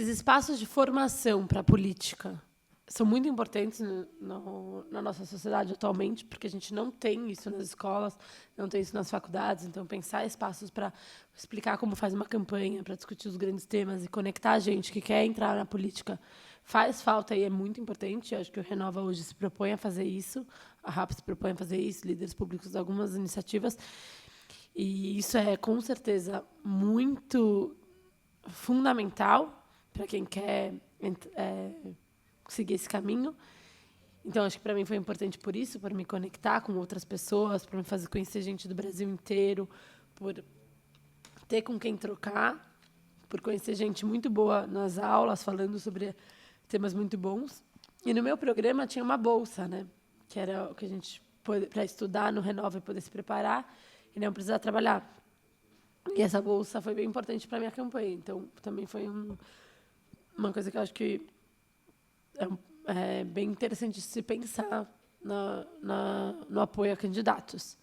[SPEAKER 1] espaços de formação para a política são muito importantes na nossa sociedade atualmente, porque a gente não tem isso nas escolas, não tem isso nas faculdades. Então, pensar espaços para explicar como faz uma campanha, para discutir os grandes temas e conectar a gente que quer entrar na política faz falta e é muito importante. Eu acho que o Renova hoje se propõe a fazer isso, a RAP se propõe a fazer isso, líderes públicos, algumas iniciativas. E isso é, com certeza, muito fundamental para quem quer seguir esse caminho. Então, acho que para mim foi importante por isso, por me conectar com outras pessoas, para me fazer conhecer gente do Brasil inteiro, por ter com quem trocar, por conhecer gente muito boa nas aulas, falando sobre temas muito bons. E no meu programa tinha uma bolsa, né? Que era o que a gente para estudar no Renova e poder se preparar e não precisar trabalhar. E essa bolsa foi bem importante para a minha campanha. Então, também foi uma coisa que eu acho que é bem interessante de se pensar no apoio a candidatos.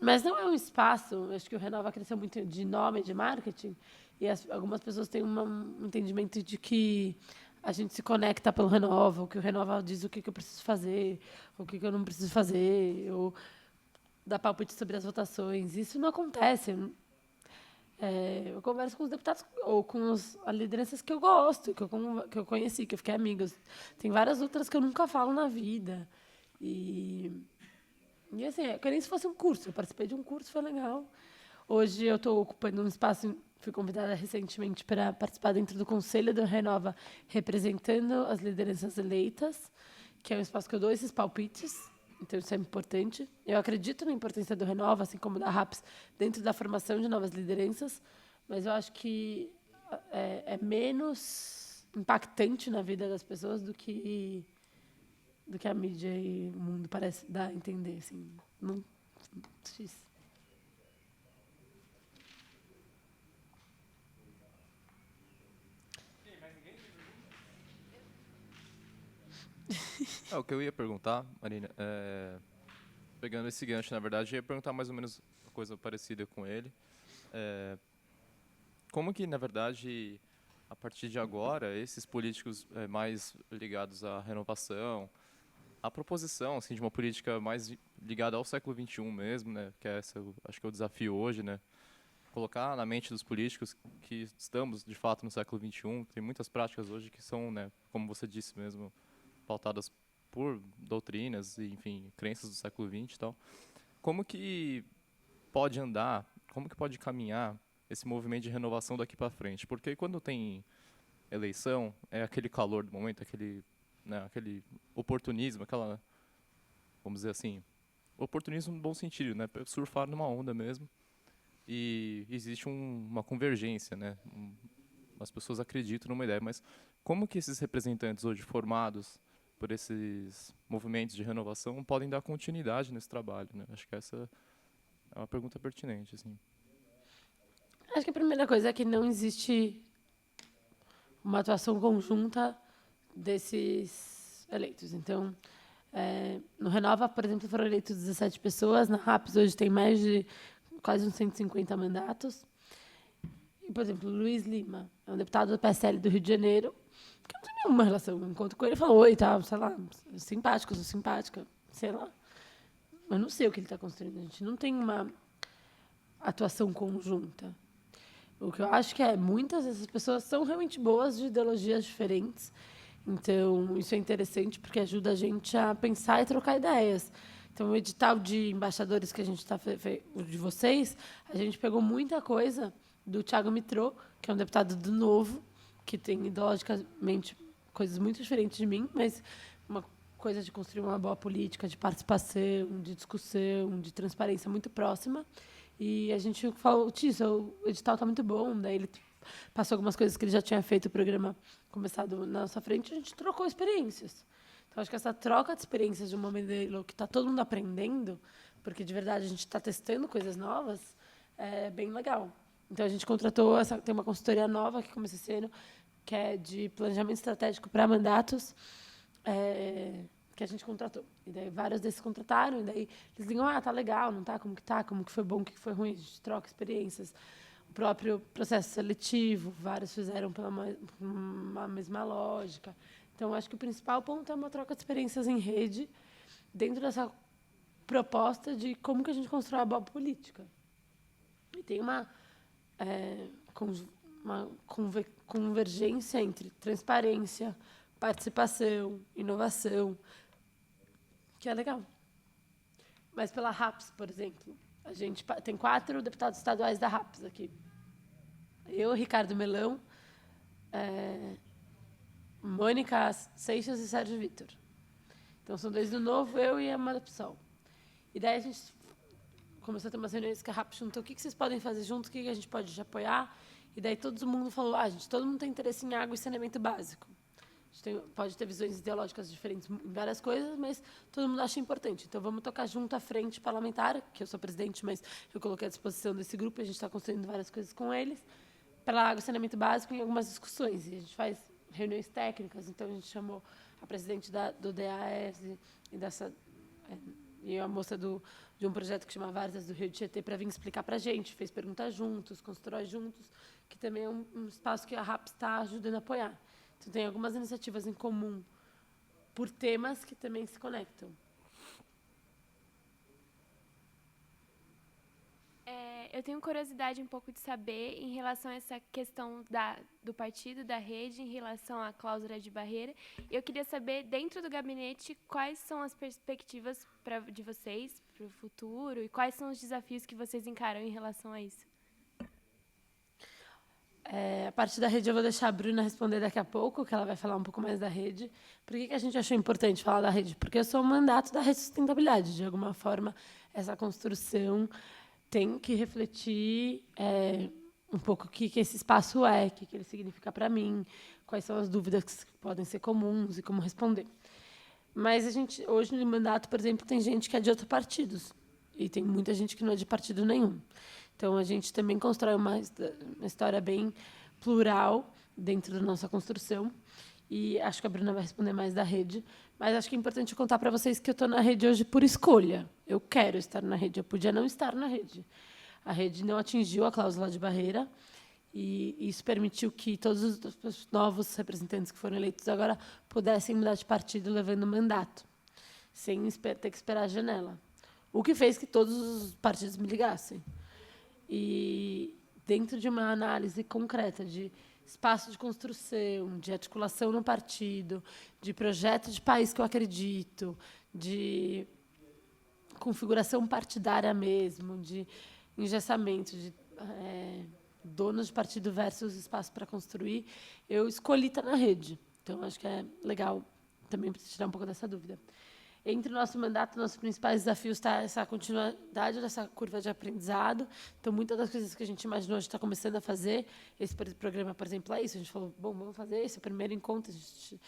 [SPEAKER 1] Mas não é um espaço, acho que o Renova cresceu muito de nome, de marketing, e algumas pessoas têm um entendimento de que a gente se conecta pelo Renova, ou que o Renova diz o que eu preciso fazer, o que eu não preciso fazer, ou dá palpite sobre as votações. Isso não acontece. Eu converso com os deputados ou com as lideranças que eu gosto, que eu conheci, que eu fiquei amiga. Tem várias outras que eu nunca falo na vida. E assim, é que nem se fosse um curso. Eu participei de um curso, foi legal. Hoje eu estou ocupando um espaço, fui convidada recentemente para participar dentro do Conselho do Renova, representando as lideranças eleitas, que é um espaço que eu dou esses palpites. Então, isso é importante. Eu acredito na importância do Renova, assim como da RAPS, dentro da formação de novas lideranças, mas eu acho que é menos impactante na vida das pessoas do que a mídia e o mundo parece dar a entender. Assim, não, X.
[SPEAKER 5] O que eu ia perguntar, Marina, pegando esse gancho, na verdade, eu ia perguntar mais ou menos uma coisa parecida com ele. Como que, na verdade, a partir de agora, esses políticos mais ligados à renovação, a proposição assim, de uma política mais ligada ao século XXI mesmo, né, que é acho que é o desafio hoje, né, colocar na mente dos políticos que estamos, de fato, no século XXI, tem muitas práticas hoje que são, né, como você disse mesmo, pautadas por doutrinas e, enfim, crenças do século XX e tal. Como que pode andar, como que pode caminhar esse movimento de renovação daqui para frente? Porque quando tem eleição, é aquele calor do momento, aquele oportunismo, aquela, vamos dizer assim, oportunismo no bom sentido, né? Surfar numa onda mesmo. E existe uma convergência, né? As pessoas acreditam numa ideia, mas como que esses representantes hoje formados por esses movimentos de renovação podem dar continuidade nesse trabalho, né? Acho que essa é uma pergunta pertinente, assim.
[SPEAKER 1] Acho que a primeira coisa é que não existe uma atuação conjunta desses eleitos. Então, no Renova, por exemplo, foram eleitos 17 pessoas. Na RAPS, hoje, tem mais de quase uns 150 mandatos. E, por exemplo, Luiz Lima é um deputado do PSL do Rio de Janeiro, que eu não tenho nenhuma relação. Eu encontro com ele e falo, oi, tá, sei lá, simpático, sou simpática, sei lá. Eu não sei o que ele está construindo. A gente não tem uma atuação conjunta. O que eu acho que muitas dessas pessoas são realmente boas de ideologias diferentes. Então, isso é interessante porque ajuda a gente a pensar e trocar ideias. Então, o edital de embaixadores que a gente está de vocês, a gente pegou muita coisa do Thiago Mitrô, que é um deputado do Novo, que tem ideologicamente coisas muito diferentes de mim, mas uma coisa de construir uma boa política, de participação, de discussão, de transparência muito próxima. E a gente falou, Tício, o edital está muito bom. Daí ele passou algumas coisas que ele já tinha feito, o programa começado na nossa frente, a gente trocou experiências. Então, acho que essa troca de experiências de um modelo que está todo mundo aprendendo, porque, de verdade, a gente está testando coisas novas, é bem legal. Então, a gente contratou, tem uma consultoria nova que começou esse ano, que é de planejamento estratégico para mandatos, que a gente contratou. E daí vários desses contrataram, e daí eles digam, tá legal, não tá, como que foi bom, o que foi ruim, a gente troca experiências. O próprio processo seletivo, vários fizeram pela uma mesma lógica. Então, acho que o principal ponto é uma troca de experiências em rede, dentro dessa proposta de como que a gente constrói a boa política. E tem uma convergência entre transparência, participação, inovação, que é legal. Mas pela RAPS, por exemplo, a gente tem 4 deputados estaduais da RAPS aqui. Eu, Ricardo Melão, Mônica Seixas e Sérgio Vitor. Então, são 2 do Novo, eu e a Amanda PSOL. E daí a gente começou a ter umas reuniões que a RAP juntou. O que vocês podem fazer juntos? O que a gente pode te apoiar? E daí todo mundo falou, gente, todo mundo tem interesse em água e saneamento básico. A gente pode ter visões ideológicas diferentes em várias coisas, mas todo mundo acha importante. Então, vamos tocar junto à frente parlamentar, que eu sou presidente, mas eu coloquei à disposição desse grupo, e a gente está construindo várias coisas com eles, pela água e saneamento básico em algumas discussões. E a gente faz reuniões técnicas, então a gente chamou a presidente do DAS e a moça de um projeto que chama Várzea do Rio de Tietê para vir explicar para a gente, fez perguntas juntos, constrói juntos, que também é um espaço que a RAP está ajudando a apoiar. Então, tem algumas iniciativas em comum por temas que também se conectam.
[SPEAKER 3] Eu tenho curiosidade um pouco de saber em relação a essa questão do partido, da rede, em relação à cláusula de barreira. Eu queria saber, dentro do gabinete, quais são as perspectivas de vocês para o futuro e quais são os desafios que vocês encaram em relação a isso.
[SPEAKER 1] A parte da rede eu vou deixar a Bruna responder daqui a pouco, que ela vai falar um pouco mais da rede. Por que a gente achou importante falar da rede? Porque eu sou o mandato da rede de sustentabilidade. De alguma forma, essa construção tem que refletir um pouco o que esse espaço é, o que ele significa para mim, quais são as dúvidas que podem ser comuns e como responder. Mas a gente, hoje, no mandato, por exemplo, tem gente que é de outros partidos. E tem muita gente que não é de partido nenhum. Então, a gente também constrói uma história bem plural dentro da nossa construção. E acho que a Bruna vai responder mais da rede. Mas acho que é importante contar para vocês que eu estou na rede hoje por escolha. Eu quero estar na rede. Eu podia não estar na rede. A rede não atingiu a cláusula de barreira. E isso permitiu que todos os novos representantes que foram eleitos agora pudessem mudar de partido levando mandato, sem ter que esperar a janela. O que fez que todos os partidos me ligassem. E dentro de uma análise concreta de espaço de construção, de articulação no partido, de projeto de país que eu acredito, de configuração partidária mesmo, de engessamento, de donos de partido versus espaço para construir, eu escolhi estar na rede. Então, acho que é legal também para tirar um pouco dessa dúvida. Entre o nosso mandato, nossos principais desafios está essa continuidade dessa curva de aprendizado. Então, muitas das coisas que a gente imaginou, a gente está começando a fazer. Esse programa, por exemplo, é isso. A gente falou, vamos fazer esse, o primeiro encontro. A gente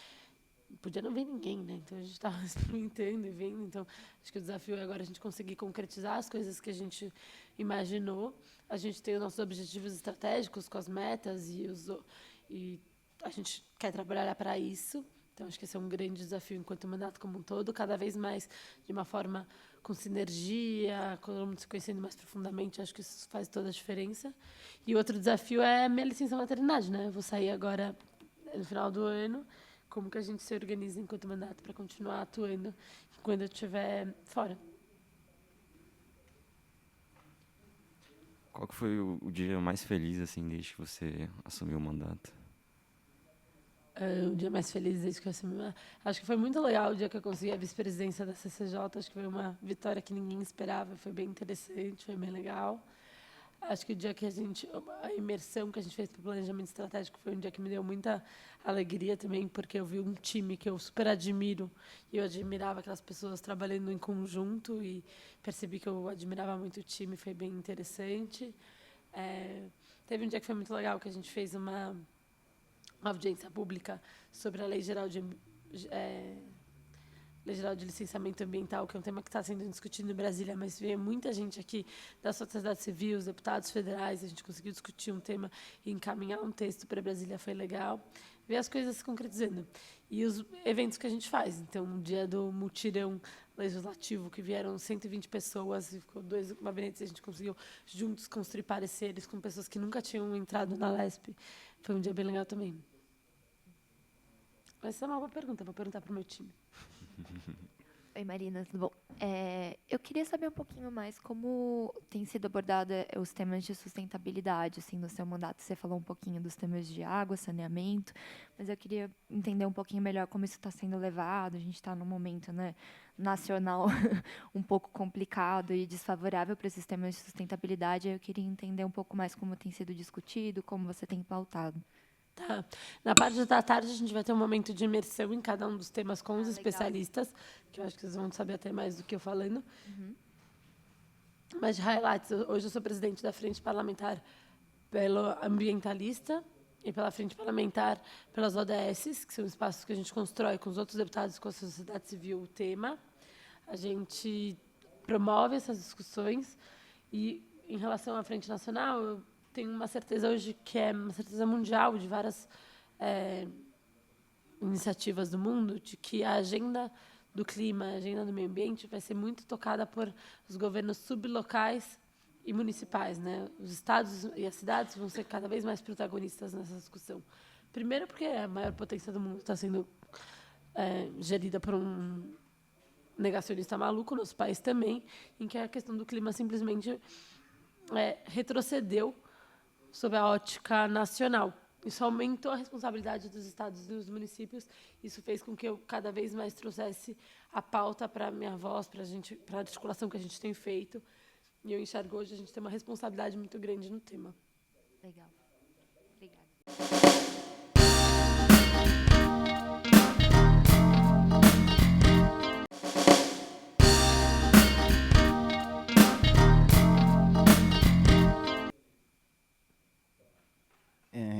[SPEAKER 1] podia não ver ninguém, né? Então, a gente estava experimentando e vendo. Então, acho que o desafio é agora a gente conseguir concretizar as coisas que a gente imaginou. A gente tem os nossos objetivos estratégicos com as metas e a gente quer trabalhar para isso. Então, acho que esse é um grande desafio enquanto mandato como um todo, cada vez mais de uma forma com sinergia, todo mundo se conhecendo mais profundamente, acho que isso faz toda a diferença. E outro desafio é a minha licença maternidade, né? Eu vou sair agora no final do ano, como que a gente se organiza enquanto mandato para continuar atuando quando eu estiver fora.
[SPEAKER 6] Qual que foi o dia mais feliz, assim, desde que você assumiu o mandato?
[SPEAKER 1] O dia mais feliz desde que eu assumi. Acho que foi muito legal o dia que eu consegui a vice-presidência da CCJ. Acho que foi uma vitória que ninguém esperava. Foi bem interessante, foi bem legal. Acho que o dia que a imersão que a gente fez para o planejamento estratégico foi um dia que me deu muita alegria também, porque eu vi um time que eu super admiro e eu admirava aquelas pessoas trabalhando em conjunto e percebi que eu admirava muito o time, foi bem interessante. Teve um dia que foi muito legal, que a gente fez uma audiência pública sobre a Lei Geral de Licenciamento Ambiental, que é um tema que está sendo discutido em Brasília, mas veio muita gente aqui da sociedade civil, os deputados federais, a gente conseguiu discutir um tema e encaminhar um texto para Brasília, foi legal. Ver as coisas se concretizando. E os eventos que a gente faz. Então, no dia do mutirão legislativo, que vieram 120 pessoas, e ficou 2 gabinetes, a gente conseguiu juntos construir pareceres com pessoas que nunca tinham entrado na LESP. Foi um dia bem legal também. Essa é uma boa pergunta, vou perguntar para o meu time.
[SPEAKER 7] Oi, Marina, tudo bom? Eu queria saber um pouquinho mais como tem sido abordada os temas de sustentabilidade, assim, no seu mandato. Você falou um pouquinho dos temas de água, saneamento, mas eu queria entender um pouquinho melhor como isso está sendo levado. A gente está num momento, né, nacional um pouco complicado e desfavorável para esses temas de sustentabilidade. Eu queria entender um pouco mais como tem sido discutido, como você tem pautado.
[SPEAKER 1] Tá. Na parte da tarde, a gente vai ter um momento de imersão em cada um dos temas com os
[SPEAKER 7] legal.
[SPEAKER 1] especialistas, que eu acho que vocês vão saber até mais do que eu falando. Mas de highlights, hoje eu sou presidente da Frente Parlamentar pelo Ambientalista e pela Frente Parlamentar pelas ODSs, que são espaços que a gente constrói com os outros deputados, com a sociedade civil, o tema. A gente promove essas discussões e, em relação à Frente Nacional, eu tenho uma certeza hoje que é uma certeza mundial de várias iniciativas do mundo, de que a agenda do clima, a agenda do meio ambiente vai ser muito tocada por os governos sublocais e municipais, né? Os estados e as cidades vão ser cada vez mais protagonistas nessa discussão. Primeiro porque a maior potência do mundo está sendo gerida por um negacionista maluco, nosso país também, em que a questão do clima simplesmente retrocedeu sob a ótica nacional. Isso aumentou a responsabilidade dos estados e dos municípios. Isso fez com que eu cada vez mais trouxesse a pauta para a minha voz, para a articulação que a gente tem feito. E eu enxergo hoje a gente tem uma responsabilidade muito grande no tema.
[SPEAKER 7] Legal. Obrigada.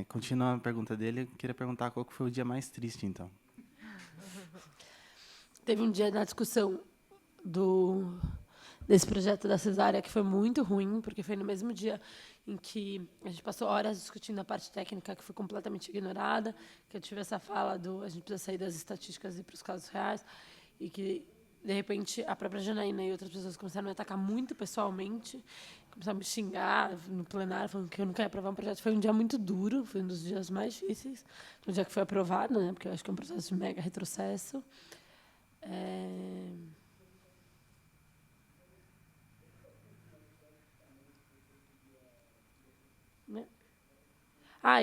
[SPEAKER 8] Continuando a pergunta dele, eu queria perguntar qual que foi o dia mais triste, então.
[SPEAKER 1] Teve um dia na discussão desse projeto da cesárea que foi muito ruim, porque foi no mesmo dia em que a gente passou horas discutindo a parte técnica que foi completamente ignorada, que eu tive essa fala a gente precisa sair das estatísticas e ir para os casos reais, e que, de repente, a própria Janaína e outras pessoas começaram a me atacar muito pessoalmente, começaram a me xingar no plenário, falando que eu nunca ia aprovar um projeto. Foi um dia muito duro, foi um dos dias mais difíceis, no dia que foi aprovado, né, porque eu acho que é um processo de mega retrocesso.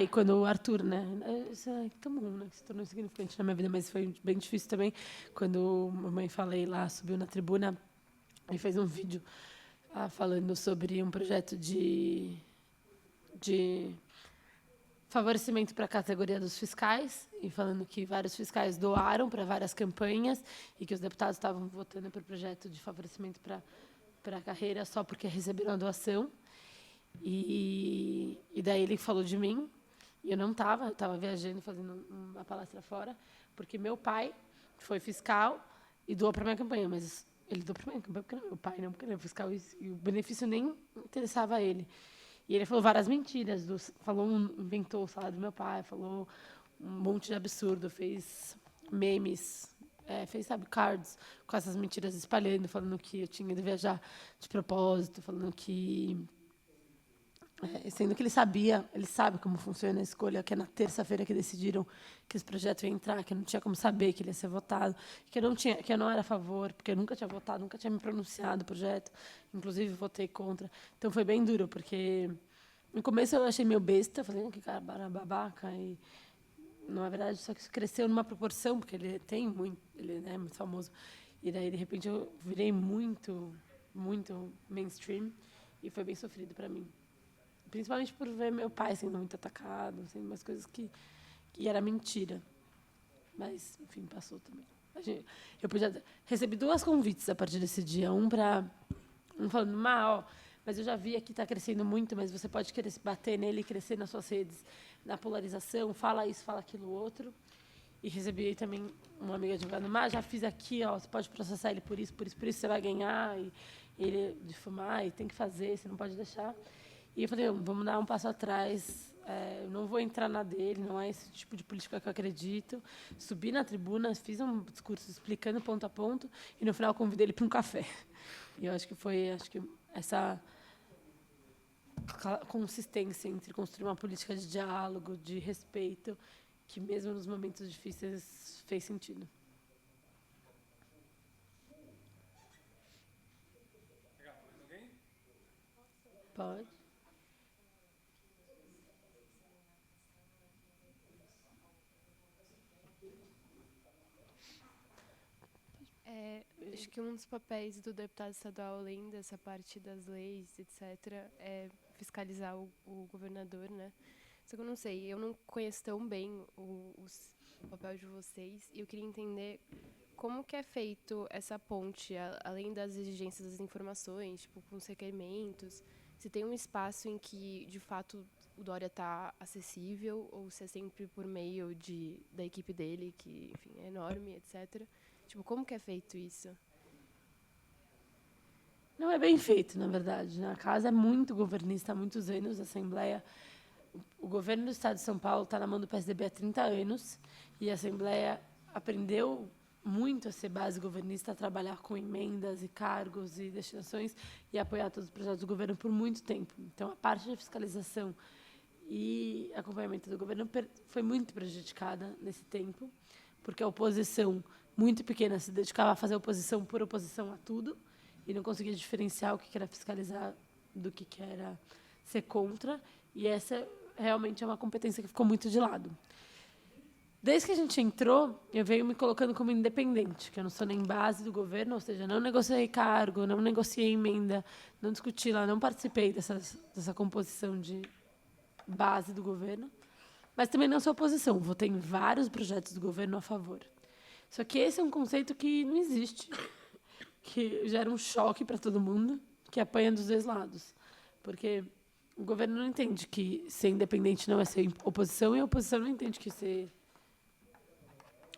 [SPEAKER 1] E quando o Arthur, né? Isso é tão bom, né? Se tornou insignificante na minha vida, mas foi bem difícil também. Quando a mamãe falei lá, subiu na tribuna e fez um vídeo falando sobre um projeto de favorecimento para a categoria dos fiscais, e falando que vários fiscais doaram para várias campanhas e que os deputados estavam votando para o projeto de favorecimento para a carreira só porque receberam a doação. E daí ele falou de mim, e eu não estava, eu estava viajando, fazendo uma palestra fora, porque meu pai foi fiscal e doou para a minha campanha, mas ele doou para a minha campanha porque não é meu pai, não porque ele é fiscal, e o benefício nem interessava a ele. E ele falou várias mentiras, inventou o salário do meu pai, falou um monte de absurdo, fez memes, fez, sabe, cards com essas mentiras espalhando, falando que eu tinha ido viajar de propósito, falando que... sendo que ele sabe como funciona a escolha, que é na terça-feira que decidiram que esse projeto ia entrar, que eu não tinha como saber que ele ia ser votado, que eu não era a favor, porque eu nunca tinha votado, nunca tinha me pronunciado do projeto, inclusive votei contra. Então foi bem duro, porque no começo eu achei meio besta, falei que cara babaca, e na verdade só que isso cresceu numa proporção, porque ele é muito famoso, e daí de repente eu virei muito, muito mainstream, e foi bem sofrido para mim. Principalmente por ver meu pai sendo muito atacado, assim, umas coisas que era mentira. Mas, enfim, passou também. Recebi 2 convites a partir desse dia. Um falando, mas eu já vi aqui está crescendo muito, mas você pode querer se bater nele e crescer nas suas redes, na polarização, fala isso, fala aquilo outro. E recebi também uma amiga advogada, já fiz aqui, você pode processar ele por isso, você vai ganhar, e ele difamar, e tem que fazer, você não pode deixar. E eu falei, vamos dar um passo atrás, eu não vou entrar na dele, não é esse tipo de política que eu acredito. Subi na tribuna, fiz um discurso explicando ponto a ponto, e no final convidei ele para um café. E eu acho que essa consistência entre construir uma política de diálogo, de respeito, que mesmo nos momentos difíceis fez sentido. Pode.
[SPEAKER 9] Acho que um dos papéis do deputado estadual, além dessa parte das leis, etc., é fiscalizar o governador, né? Só que eu não sei, eu não conheço tão bem o papel de vocês e eu queria entender como que é feito essa ponte, além das exigências das informações, tipo, com os requerimentos, se tem um espaço em que, de fato, o Dória está acessível ou se é sempre por meio da equipe dele, que, enfim, é enorme, etc. Tipo, como que é feito isso?
[SPEAKER 1] Não é bem feito, na verdade, né? A casa é muito governista há muitos anos, a Assembleia. O governo do Estado de São Paulo está na mão do PSDB há 30 anos e a Assembleia aprendeu muito a ser base governista, a trabalhar com emendas e cargos e destinações e apoiar todos os projetos do governo por muito tempo. Então, a parte de fiscalização e acompanhamento do governo foi muito prejudicada nesse tempo, porque a oposição, muito pequena, se dedicava a fazer oposição por oposição a tudo e não conseguia diferenciar o que era fiscalizar do que era ser contra, e essa realmente é uma competência que ficou muito de lado. Desde que a gente entrou, eu venho me colocando como independente, que eu não sou nem base do governo, ou seja, não negociei cargo, não negociei emenda, não discuti lá, não participei dessa composição de base do governo, mas também não sou oposição, votei em vários projetos do governo a favor. Só que esse é um conceito que não existe, que gera um choque para todo mundo, que apanha dos dois lados. Porque o governo não entende que ser independente não é ser oposição, e a oposição não entende que ser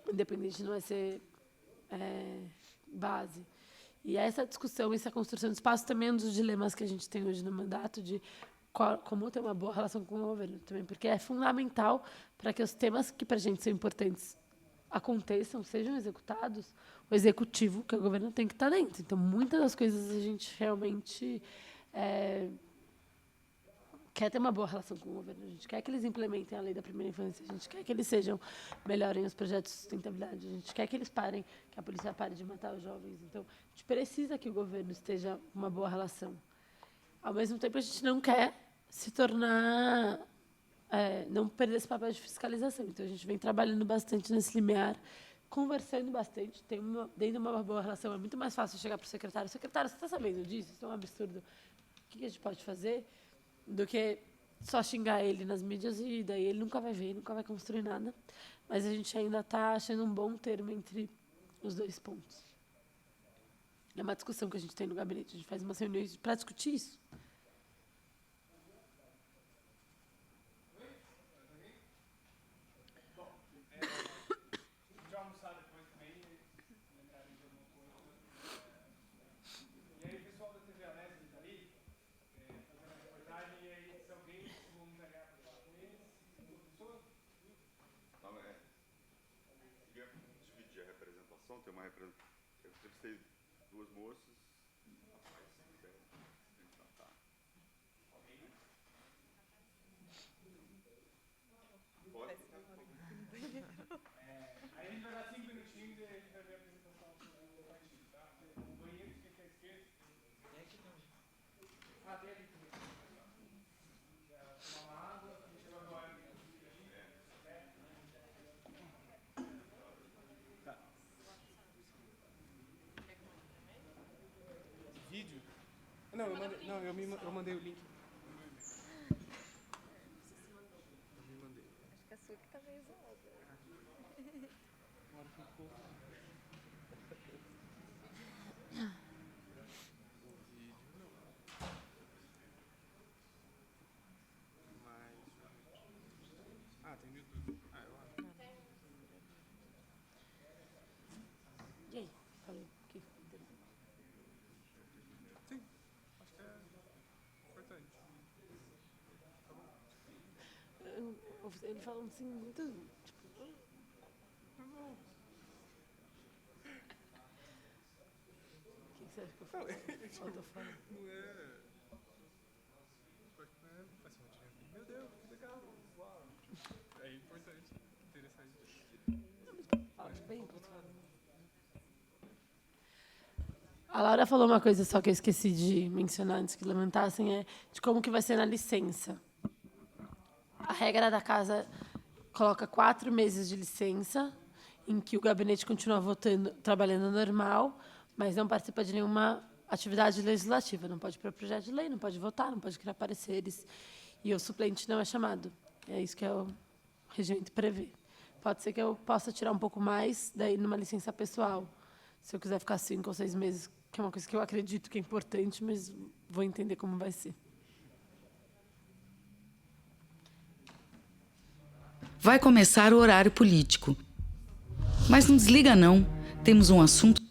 [SPEAKER 1] independente não é ser base. E essa discussão, essa construção de espaço também é um dos dilemas que a gente tem hoje no mandato, de como ter uma boa relação com o governo também, porque é fundamental para que os temas que para a gente são importantes aconteçam, sejam executados, o executivo, que é o governo, tem que estar dentro. Então, muitas das coisas a gente realmente quer ter uma boa relação com o governo. A gente quer que eles implementem a lei da primeira infância, a gente quer que eles melhorem os projetos de sustentabilidade, a gente quer que eles que a polícia pare de matar os jovens. Então, a gente precisa que o governo esteja com uma boa relação. Ao mesmo tempo, a gente não quer se tornar não perder esse papel de fiscalização. Então, a gente vem trabalhando bastante nesse limiar, conversando bastante, dentro de uma boa relação. É muito mais fácil chegar para o secretário: secretário, você está sabendo disso? Isso é um absurdo. O que a gente pode fazer? Do que só xingar ele nas mídias e daí ele nunca vai ver, nunca vai construir nada. Mas a gente ainda está achando um bom termo entre os dois pontos. É uma discussão que a gente tem no gabinete. A gente faz umas reuniões para discutir isso.
[SPEAKER 2] Tem uma representação. Eu entrevistei duas moças. Rapaz, se quiser tratar. Alguém? Pode?
[SPEAKER 10] Aí a gente vai dar 5 minutinhos e a gente vai ver a apresentação do partido, tá? O banheiro fica à esquerda. Tem aqui também. Ah, tem ali também. Já tomar uma água, a gente vai agora. Vídeo? Não, eu mandei o link. Eu me mandei.
[SPEAKER 7] Acho que a sua que tá meio zoada.
[SPEAKER 10] Agora ficou. Tem no YouTube. Eu acho.
[SPEAKER 1] E aí? Falei.
[SPEAKER 10] Sim, acho que é importante. Tá bom.
[SPEAKER 1] Ele falando assim, muito. Tipo,
[SPEAKER 10] Tá bom.
[SPEAKER 1] O que você acha que eu falo? Falta fora.
[SPEAKER 10] Não é. Meu Deus, que legal. Uau. É importante. Interessante.
[SPEAKER 1] Fala bem, pessoal. A Laura falou uma coisa só que eu esqueci de mencionar antes que levantassem, de como que vai ser na licença. A regra da casa coloca 4 meses de licença, em que o gabinete continua trabalhando normal, mas não participa de nenhuma atividade legislativa. Não pode pôr projeto de lei, não pode votar, não pode criar pareceres. E o suplente não é chamado. É isso que o regimento prevê. Pode ser que eu possa tirar um pouco mais, daí numa licença pessoal. Se eu quiser ficar 5 ou 6 meses, que é uma coisa que eu acredito que é importante, mas vou entender como vai ser.
[SPEAKER 11] Vai começar o horário político. Mas não desliga não, temos um assunto.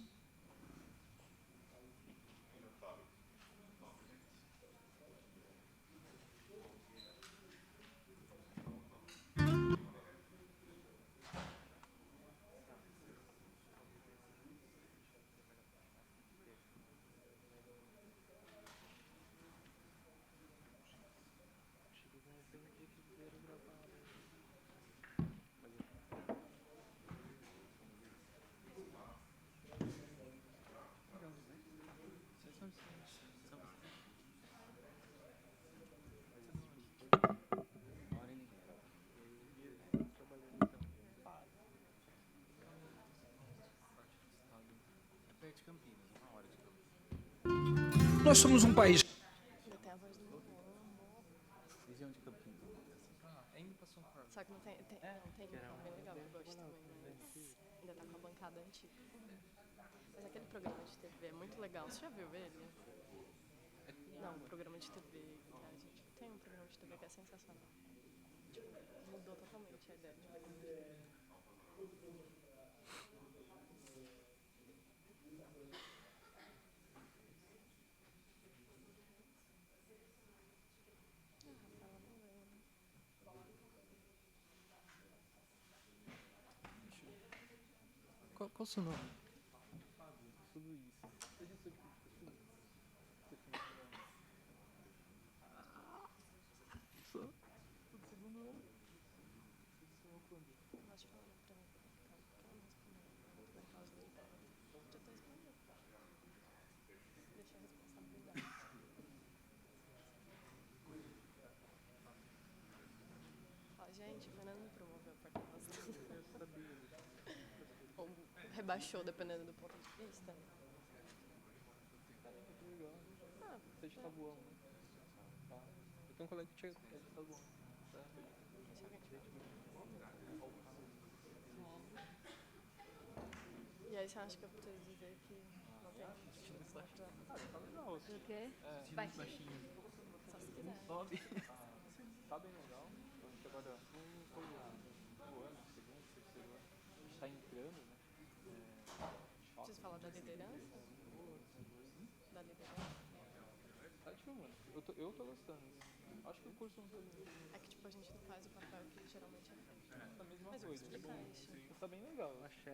[SPEAKER 12] Nós somos um país.
[SPEAKER 5] Região de Campinas. Ainda passou um carro.
[SPEAKER 9] Só que não tem que é bem legal, eu gosto também, mas ainda tá com a bancada antiga. Mas aquele programa de TV é muito legal. Você já viu ele? Não, programa de TV. Tem um programa de TV que é sensacional. Tipo, mudou totalmente a ideia de programa de TV.
[SPEAKER 5] Qual o seu nome? Tudo isso.
[SPEAKER 9] Gente, o Fernando não promoveu a porta ou rebaixou, dependendo do ponto de vista.
[SPEAKER 5] Ah, você de Tabuão, né? Tá. Eu tenho um colega que tinha de Tabuão. Tá.
[SPEAKER 9] E aí você acha que eu preciso dizer que não tem?
[SPEAKER 5] Tá legal.
[SPEAKER 7] O quê?
[SPEAKER 5] Baixinho.
[SPEAKER 9] Só se quiser.
[SPEAKER 5] Sobe. Tá bem legal. A gente agora foi o ano, segundo, terceiro ano. A gente tá entrando, né?
[SPEAKER 9] Preciso falar da liderança? Da liderança?
[SPEAKER 5] Tá tipo, mano. Eu tô gostando. Acho que o curso não tá bem.
[SPEAKER 9] É que tipo, a gente não faz o papel que geralmente é feito.
[SPEAKER 5] É a mesma
[SPEAKER 9] Mas eu vou
[SPEAKER 5] coisa.
[SPEAKER 9] explicar isso.
[SPEAKER 5] Mas tá bem legal. Achei.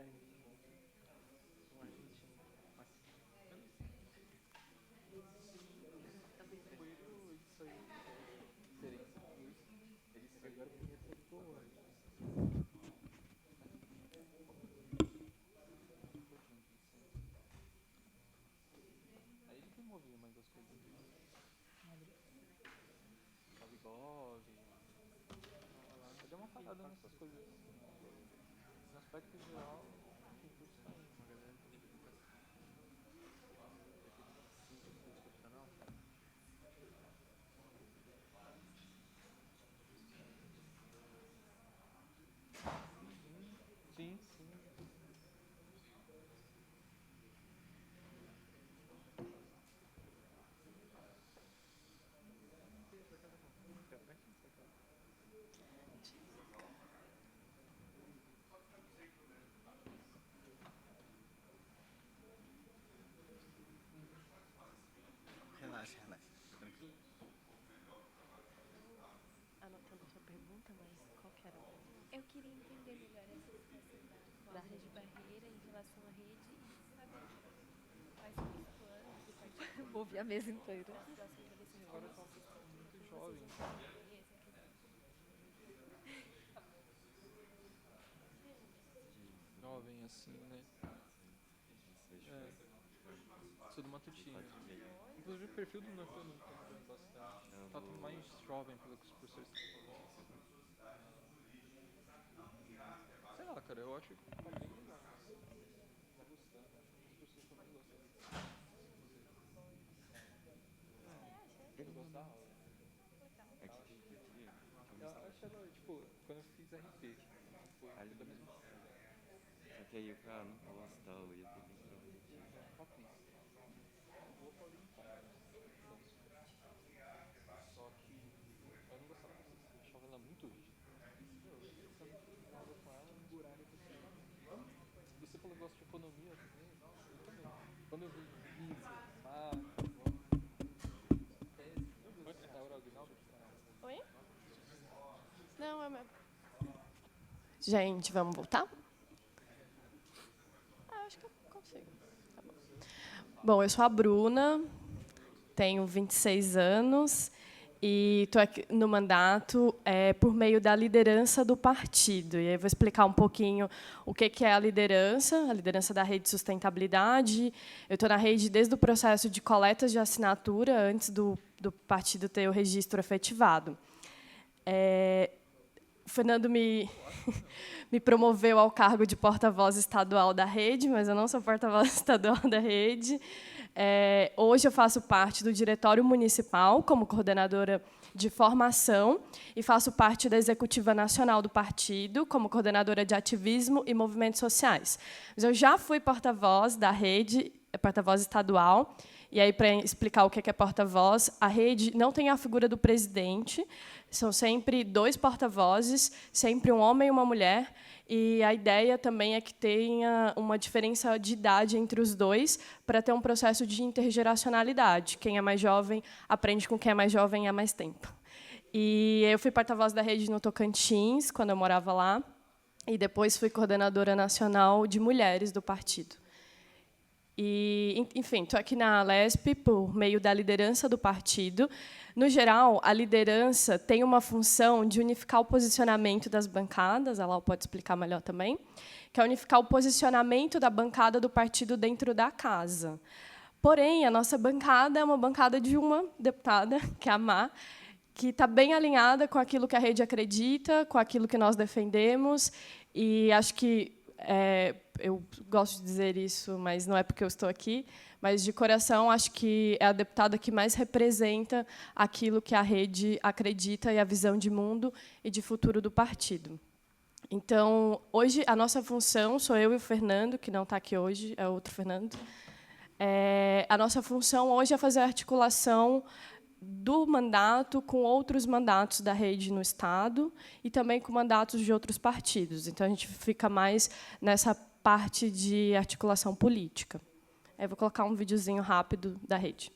[SPEAKER 5] Aí ele que movia mais as coisas. Gov. Eu dei uma parada nessas coisas. No aspecto geral, o curso tá indo, uma galera que institucional. Sim, sim.
[SPEAKER 8] Relaxa, relaxa. Tranquilo.
[SPEAKER 9] Anotando a sua pergunta, mas qual que era?
[SPEAKER 7] Eu queria entender melhor essa situação da rede barreira em relação à rede e saber quais são os planos e quais vou ouvir a mesa inteira.
[SPEAKER 5] Agora eu tô muito jovem. Jovem assim, né? É. Sou do Matutino. Inclusive o perfil do Noturno tá mudando bastante. Tá tudo mais jovem por ser. Sei lá, cara, eu acho que tá bem legal. Tá gostando, acho que as pessoas também gostam. Você gostava?
[SPEAKER 6] É que aqui,
[SPEAKER 5] acho que era, tipo, quando eu fiz RP. Ali da mesma.
[SPEAKER 6] Só que aí o cara não posso tal, eu ia ter que
[SPEAKER 5] Só que eu não gostava disso, eu achava ela muito rígida. Você falou que gosta de economia também? Eu também. Quando eu vi
[SPEAKER 9] Oi? Não, é mesmo. Gente, vamos voltar? Acho que eu consigo. Tá bom. Bom, eu sou a Bruna, tenho 26 anos e estou aqui no mandato por meio da liderança do partido. E aí vou explicar um pouquinho o que é a liderança da Rede Sustentabilidade. Eu estou na rede desde o processo de coleta de assinatura, antes do partido ter o registro efetivado. O Fernando me promoveu ao cargo de porta-voz estadual da rede, mas eu não sou porta-voz estadual da rede. Hoje eu faço parte do Diretório Municipal como coordenadora de formação e faço parte da Executiva Nacional do Partido como coordenadora de ativismo e movimentos sociais. Mas eu já fui porta-voz da rede, porta-voz estadual. E aí, para explicar o que é porta-voz, a rede não tem a figura do presidente, são sempre 2 porta-vozes, sempre um homem e uma mulher, e a ideia também é que tenha uma diferença de idade entre os dois, para ter um processo de intergeracionalidade. Quem é mais jovem aprende com quem é mais jovem há mais tempo. E eu fui porta-voz da rede no Tocantins, quando eu morava lá, e depois fui coordenadora nacional de mulheres do partido. E, enfim, estou aqui na Alesp por meio da liderança do partido. No geral, a liderança tem uma função de unificar o posicionamento das bancadas, a Lau pode explicar melhor também, que é unificar o posicionamento da bancada do partido dentro da casa. Porém, a nossa bancada é uma bancada de uma deputada, que é a Má, que está bem alinhada com aquilo que a rede acredita, com aquilo que nós defendemos, e acho que eu gosto de dizer isso, mas não é porque eu estou aqui, mas, de coração, acho que é a deputada que mais representa aquilo que a rede acredita e a visão de mundo e de futuro do partido. Então, hoje, a nossa função, sou eu e o Fernando, que não está aqui hoje, é outro Fernando. A nossa função hoje é fazer a articulação do mandato com outros mandatos da rede no Estado e também com mandatos de outros partidos. Então, a gente fica mais nessa parte de articulação política. Eu vou colocar um videozinho rápido da rede.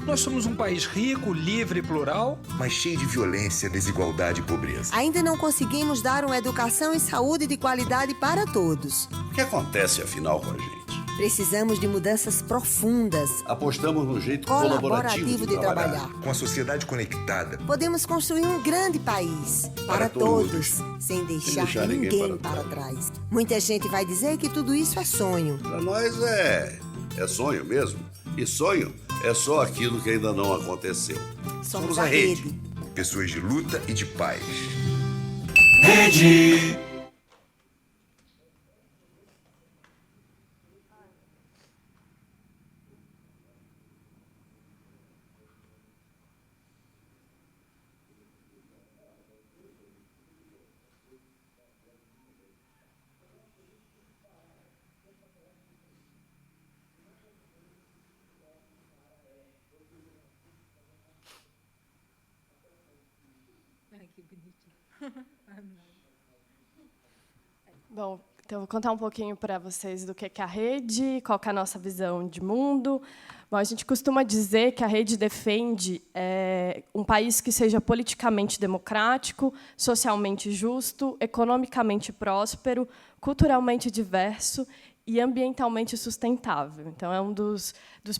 [SPEAKER 12] Nós somos um país rico, livre e plural,
[SPEAKER 13] mas cheio de violência, desigualdade e pobreza.
[SPEAKER 14] Ainda não conseguimos dar uma educação e saúde de qualidade para todos.
[SPEAKER 15] O que acontece, afinal, com a gente?
[SPEAKER 14] Precisamos de mudanças profundas.
[SPEAKER 15] Apostamos no jeito colaborativo de trabalhar.
[SPEAKER 13] Com a sociedade conectada,
[SPEAKER 14] podemos construir um grande país para todos, sem deixar ninguém para trás. Muita gente vai dizer que tudo isso é sonho.
[SPEAKER 15] Para nós é sonho mesmo. E sonho é só aquilo que ainda não aconteceu.
[SPEAKER 14] Somos a rede.
[SPEAKER 13] Pessoas de luta e de paz.
[SPEAKER 12] Rede!
[SPEAKER 9] Bom, então eu vou contar um pouquinho para vocês do que é a rede, qual que é a nossa visão de mundo. Bom, a gente costuma dizer que a rede defende um país que seja politicamente democrático, socialmente justo, economicamente próspero, culturalmente diverso e ambientalmente sustentável. Então, é um dos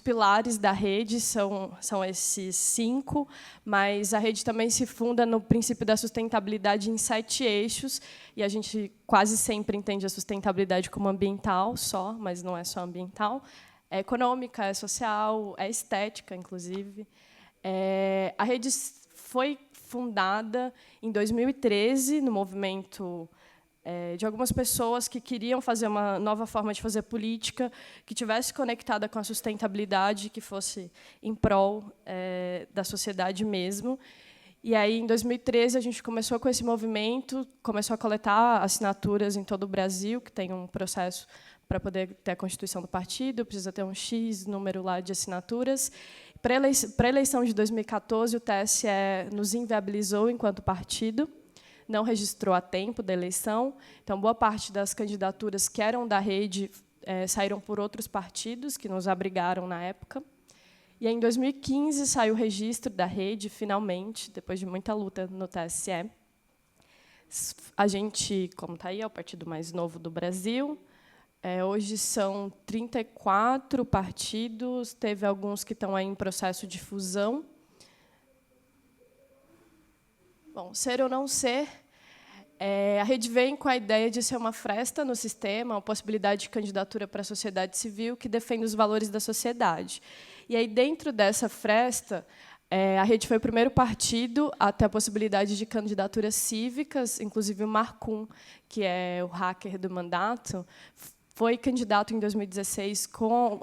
[SPEAKER 9] pilares da rede, são esses 5, mas a rede também se funda no princípio da sustentabilidade em 7 eixos, e a gente quase sempre entende a sustentabilidade como ambiental só, mas não é só ambiental. É econômica, é social, é estética, inclusive. A rede foi fundada em 2013, no movimento de algumas pessoas que queriam fazer uma nova forma de fazer política, que tivesse conectada com a sustentabilidade, que fosse em prol da sociedade mesmo.
[SPEAKER 16] E aí, em 2013, a gente começou com esse movimento, começou a coletar assinaturas em todo o Brasil, que tem um processo para poder ter a constituição do partido, precisa ter um X número lá de assinaturas. Para a eleição de 2014, o TSE nos inviabilizou enquanto partido, não registrou a tempo da eleição. Então, boa parte das candidaturas que eram da rede saíram por outros partidos, que nos abrigaram na época. E aí, em 2015, saiu o registro da rede, finalmente, depois de muita luta no TSE. A gente, como está aí, é o partido mais novo do Brasil. Hoje são 34 partidos, teve alguns que estão aí em processo de fusão. Bom, ser ou não ser, a rede vem com a ideia de ser uma fresta no sistema, uma possibilidade de candidatura para a sociedade civil que defende os valores da sociedade. E aí, dentro dessa fresta, a rede foi o primeiro partido a ter a possibilidade de candidaturas cívicas, inclusive o Marcum, que é o hacker do mandato, foi candidato em 2016,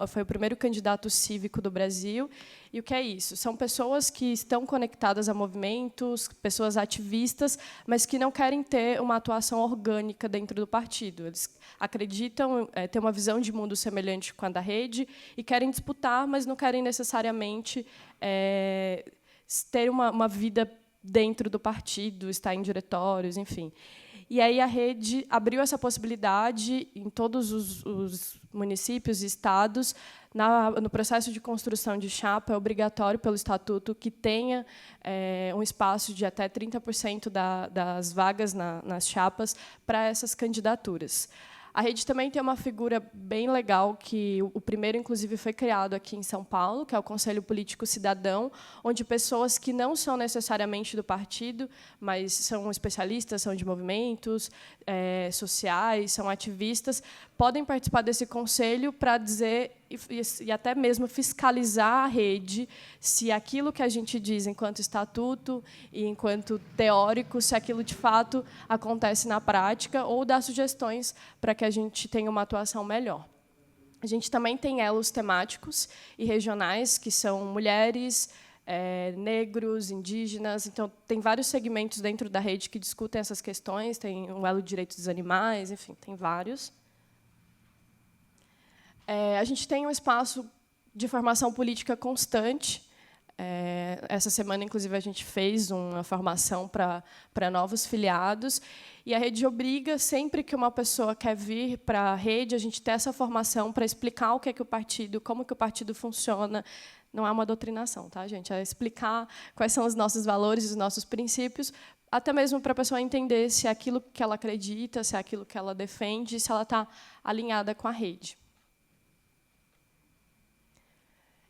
[SPEAKER 16] foi o primeiro candidato cívico do Brasil. E o que é isso? São pessoas que estão conectadas a movimentos, pessoas ativistas, mas que não querem ter uma atuação orgânica dentro do partido. Eles acreditam ter uma visão de mundo semelhante com a da rede e querem disputar, mas não querem necessariamente ter uma vida dentro do partido, estar em diretórios, enfim. E aí a rede abriu essa possibilidade em todos os municípios e estados. No processo de construção de chapa, é obrigatório pelo Estatuto que tenha um espaço de até 30% das vagas nas chapas para essas candidaturas. A rede também tem uma figura bem legal, que o primeiro, inclusive, foi criado aqui em São Paulo, que é o Conselho Político Cidadão, onde pessoas que não são necessariamente do partido, mas são especialistas, são de movimentos sociais, são ativistas, podem participar desse conselho para dizer e até mesmo fiscalizar a rede se aquilo que a gente diz enquanto estatuto e enquanto teórico, se aquilo de fato acontece na prática, ou dar sugestões para que a gente tenha uma atuação melhor. A gente também tem elos temáticos e regionais, que são mulheres, negros, indígenas. Então, tem vários segmentos dentro da rede que discutem essas questões. Tem o elo de direitos dos animais, enfim, tem vários. A gente tem um espaço de formação política constante. Essa semana, inclusive, a gente fez uma formação para novos filiados. E a rede obriga, sempre que uma pessoa quer vir para a rede, a gente ter essa formação para explicar o que é o partido, como que o partido funciona. Não é uma doutrinação, tá, gente? É explicar quais são os nossos valores, os nossos princípios, até mesmo para a pessoa entender se é aquilo que ela acredita, se é aquilo que ela defende, se ela está alinhada com a rede.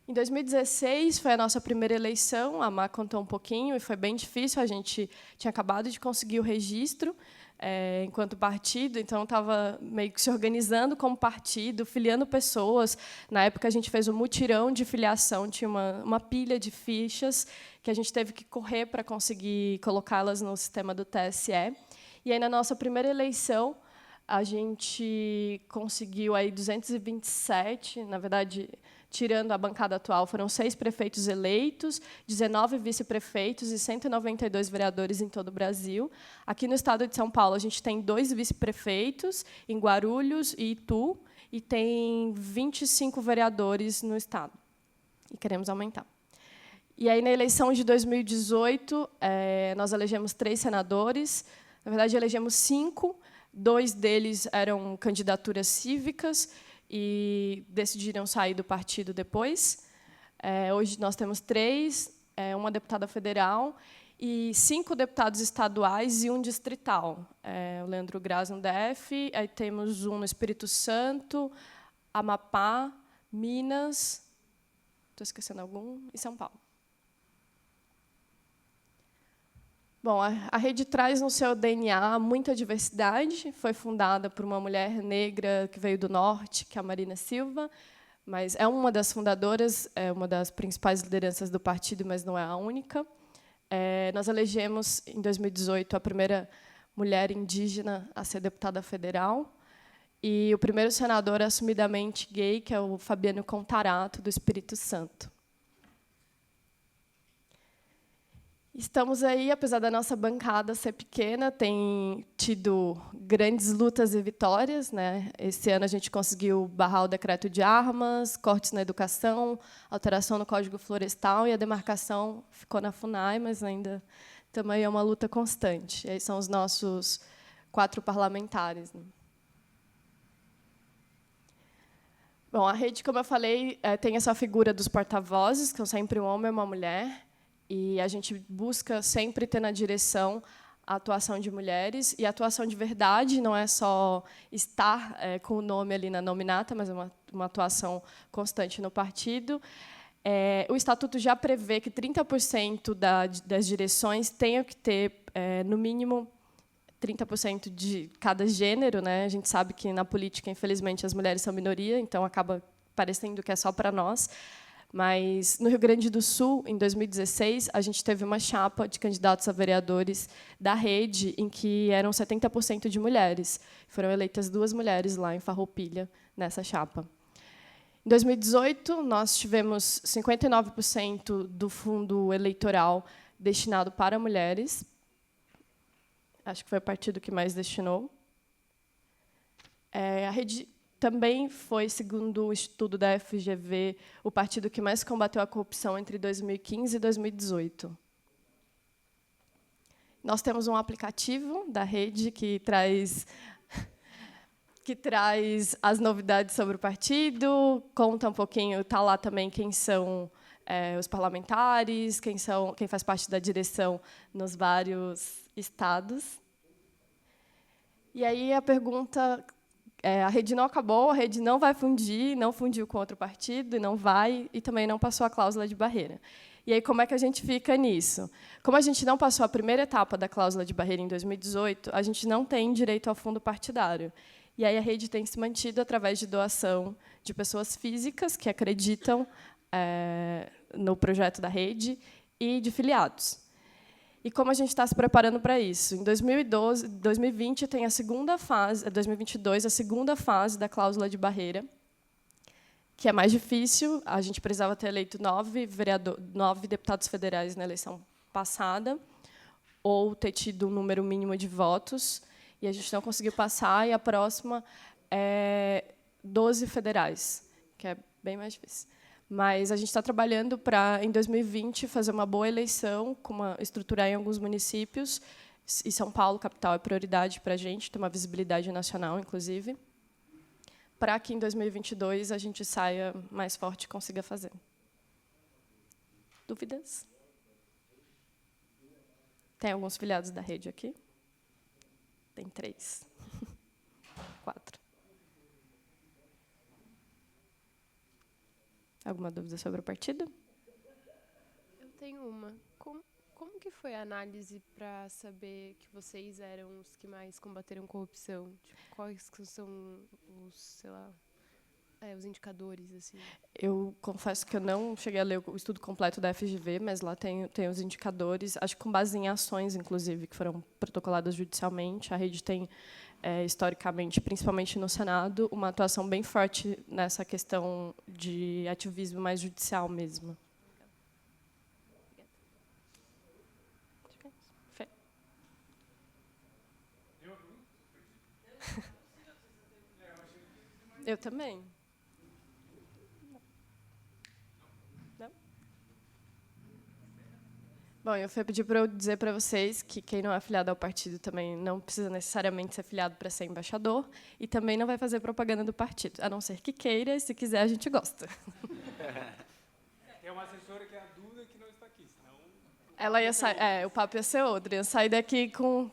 [SPEAKER 16] Em 2016, foi a nossa primeira eleição, a Má contou um pouquinho, e foi bem difícil, a gente tinha acabado de conseguir o registro enquanto partido, então estava meio que se organizando como partido, filiando pessoas. Na época, a gente fez um mutirão de filiação, tinha uma pilha de fichas que a gente teve que correr para conseguir colocá-las no sistema do TSE. E aí, na nossa primeira eleição, a gente conseguiu aí 227, na verdade, tirando a bancada atual, foram 6 prefeitos eleitos, 19 vice-prefeitos e 192 vereadores em todo o Brasil. Aqui no estado de São Paulo, a gente tem 2 vice-prefeitos, em Guarulhos e Itu, e tem 25 vereadores no estado. E queremos aumentar. E aí, na eleição de 2018, nós elegemos 3 senadores. Na verdade, elegemos 5. 2 deles eram candidaturas cívicas e decidiram sair do partido depois. Hoje nós temos 3, uma deputada federal e 5 deputados estaduais e um distrital. O Leandro Graz no DF, aí temos um no Espírito Santo, Amapá, Minas, estou esquecendo algum, e São Paulo. Bom, a rede traz no seu DNA muita diversidade. Foi fundada por uma mulher negra que veio do norte, que é a Marina Silva, mas é uma das fundadoras, é uma das principais lideranças do partido, mas não é a única. Nós elegemos, em 2018, a primeira mulher indígena a ser deputada federal e o primeiro senador assumidamente gay, que é o Fabiano Contarato, do Espírito Santo. Estamos aí, apesar da nossa bancada ser pequena, tem tido grandes lutas e vitórias, né? Esse ano a gente conseguiu barrar o decreto de armas, cortes na educação, alteração no Código Florestal, e a demarcação ficou na FUNAI, mas ainda também é uma luta constante. E aí são os nossos 4 parlamentares, né? Bom, a rede, como eu falei, tem essa figura dos porta-vozes, que são sempre um homem e uma mulher. E a gente busca sempre ter na direção a atuação de mulheres. E a atuação de verdade não é só estar com o nome ali na nominata, mas é uma atuação constante no partido. O Estatuto já prevê que 30% das direções tenham que ter, no mínimo, 30% de cada gênero, né? A gente sabe que, na política, infelizmente, as mulheres são minoria, então acaba parecendo que é só para nós. Mas, no Rio Grande do Sul, em 2016, a gente teve uma chapa de candidatos a vereadores da rede, em que eram 70% de mulheres. Foram eleitas 2 mulheres lá em Farroupilha, nessa chapa. Em 2018, nós tivemos 59% do fundo eleitoral destinado para mulheres. Acho que foi o partido que mais destinou. A rede também foi, segundo o estudo da FGV, o partido que mais combateu a corrupção entre 2015 e 2018. Nós temos um aplicativo da rede que traz as novidades sobre o partido, conta um pouquinho, está lá também quem são os parlamentares, quem faz parte da direção nos vários estados. E aí a pergunta... a rede não acabou, a rede não vai fundir, não fundiu com outro partido, e não vai, e também não passou a cláusula de barreira. E aí, como é que a gente fica nisso? Como a gente não passou a primeira etapa da cláusula de barreira em 2018, a gente não tem direito ao fundo partidário. E aí a rede tem se mantido através de doação de pessoas físicas que acreditam no projeto da rede e de filiados. E como a gente está se preparando para isso? Em 2020 tem a segunda fase, 2022 a segunda fase da cláusula de barreira, que é mais difícil. A gente precisava ter eleito 9 deputados federais na eleição passada, ou ter tido um número mínimo de votos, e a gente não conseguiu passar. E a próxima é 12 federais, que é bem mais difícil. Mas a gente está trabalhando para, em 2020, fazer uma boa eleição, estruturar em alguns municípios. E São Paulo, capital, é prioridade para a gente, ter uma visibilidade nacional, inclusive, para que, em 2022, a gente saia mais forte e consiga fazer. Dúvidas? Tem alguns filiados da rede aqui? Tem 3. 4. Alguma dúvida sobre o partido?
[SPEAKER 9] Eu tenho uma. Como que foi a análise para saber que vocês eram os que mais combateram corrupção? Tipo, quais são os, sei lá, os indicadores, assim?
[SPEAKER 16] Eu confesso que eu não cheguei a ler o estudo completo da FGV, mas lá tem os indicadores, acho que com base em ações, inclusive, que foram protocoladas judicialmente. A rede tem, historicamente, principalmente no Senado, uma atuação bem forte nessa questão de ativismo mais judicial mesmo. Eu também. Não? Bom, eu fui pedir para eu dizer para vocês que quem não é afiliado ao partido também não precisa necessariamente ser afiliado para ser embaixador, e também não vai fazer propaganda do partido, a não ser que queira, e se quiser a gente gosta.
[SPEAKER 10] Tem uma assessora que é a Duda, que não está aqui, senão...
[SPEAKER 16] Ela ia sair, o papo ia ser outro, ia sair daqui com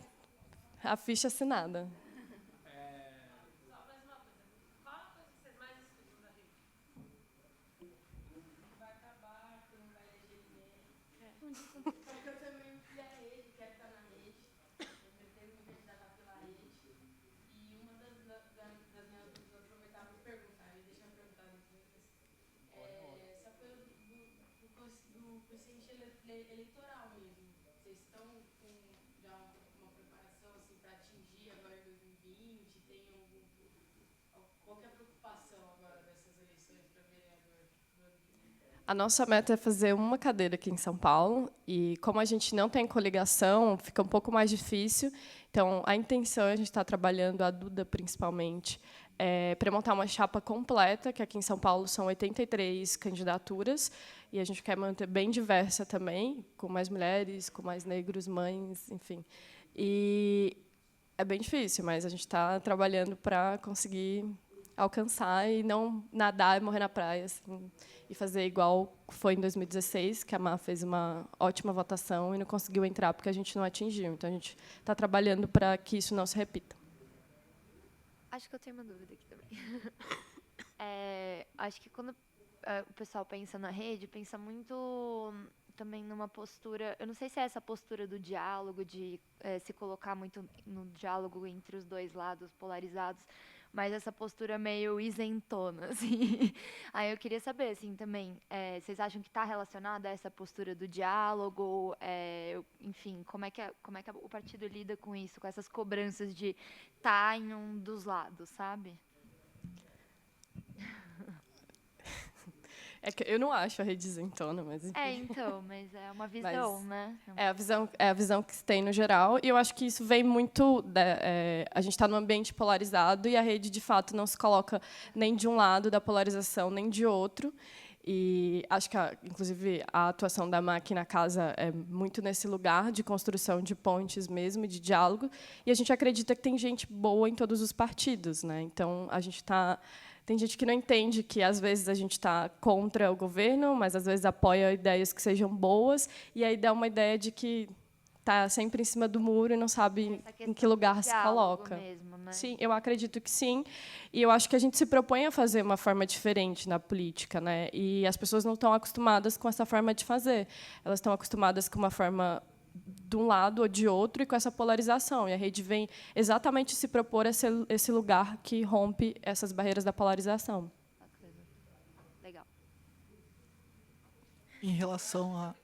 [SPEAKER 16] a ficha assinada.
[SPEAKER 4] Eleitoral mesmo. Vocês estão com já uma preparação assim, para atingir agora em 2020? Tem qual que é a preocupação agora dessas eleições para vereador do ano que vem?
[SPEAKER 16] A nossa meta é fazer uma cadeira aqui em São Paulo, e como a gente não tem coligação, fica um pouco mais difícil. Então, a intenção é a gente estar trabalhando, a Duda principalmente, para montar uma chapa completa, que aqui em São Paulo são 83 candidaturas, e a gente quer manter bem diversa também, com mais mulheres, com mais negros, mães, enfim. E é bem difícil, mas a gente está trabalhando para conseguir alcançar e não nadar e morrer na praia, assim, e fazer igual foi em 2016, que a Má fez uma ótima votação e não conseguiu entrar porque a gente não atingiu. Então, a gente está trabalhando para que isso não se repita.
[SPEAKER 7] Acho que eu tenho uma dúvida aqui também. Acho que quando o pessoal pensa na rede, pensa muito também numa postura... Eu não sei se é essa postura do diálogo, de se colocar muito no diálogo entre os dois lados polarizados, mas essa postura meio isentona, assim. Aí eu queria saber, assim, também, vocês acham que está relacionada a essa postura do diálogo? Enfim, como é que o partido lida com isso, com essas cobranças de estar em um dos lados, sabe?
[SPEAKER 16] É que eu não acho a rede isentona, mas... Enfim.
[SPEAKER 7] Então, mas é uma visão, né?
[SPEAKER 16] É a visão que se tem no geral, e eu acho que isso vem muito... a gente está num ambiente polarizado, e a rede, de fato, não se coloca nem de um lado da polarização, nem de outro. E acho que, inclusive, a atuação da Má aqui na casa é muito nesse lugar de construção de pontes mesmo, de diálogo, e a gente acredita que tem gente boa em todos os partidos, né? Então, a gente está... Tem gente que não entende que, às vezes, a gente está contra o governo, mas, às vezes, apoia ideias que sejam boas, e aí dá uma ideia de que está sempre em cima do muro e não sabe em que lugar se coloca.
[SPEAKER 7] Mesmo, né?
[SPEAKER 16] Sim, eu acredito que sim. E eu acho que a gente se propõe a fazer uma forma diferente na política, né? E as pessoas não estão acostumadas com essa forma de fazer. Elas estão acostumadas com uma forma de um lado ou de outro, e com essa polarização. E a rede vem exatamente se propor esse lugar que rompe essas barreiras da polarização.
[SPEAKER 7] Legal.
[SPEAKER 17] Em relação a...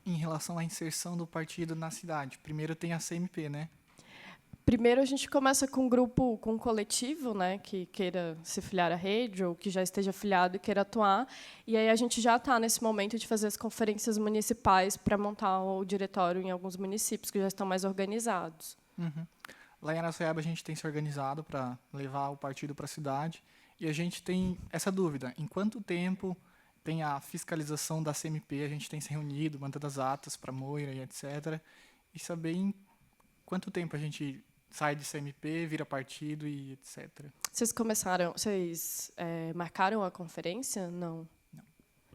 [SPEAKER 17] Em relação à inserção do partido na cidade, primeiro tem a CMP, né?
[SPEAKER 16] Primeiro, a gente começa com um grupo, com um coletivo, né, que queira se filiar à rede ou que já esteja afiliado e queira atuar. E aí a gente já está nesse momento de fazer as conferências municipais para montar o diretório em alguns municípios que já estão mais organizados.
[SPEAKER 17] Uhum. Lá em Araçoiaba a gente tem se organizado para levar o partido para a cidade, e a gente tem essa dúvida: em quanto tempo tem a fiscalização da CMP? A gente tem se reunido, mandando as atas para Moira e etc. E saber em quanto tempo a gente sai de CMP, vira partido e etc.
[SPEAKER 16] Vocês marcaram a conferência? Não.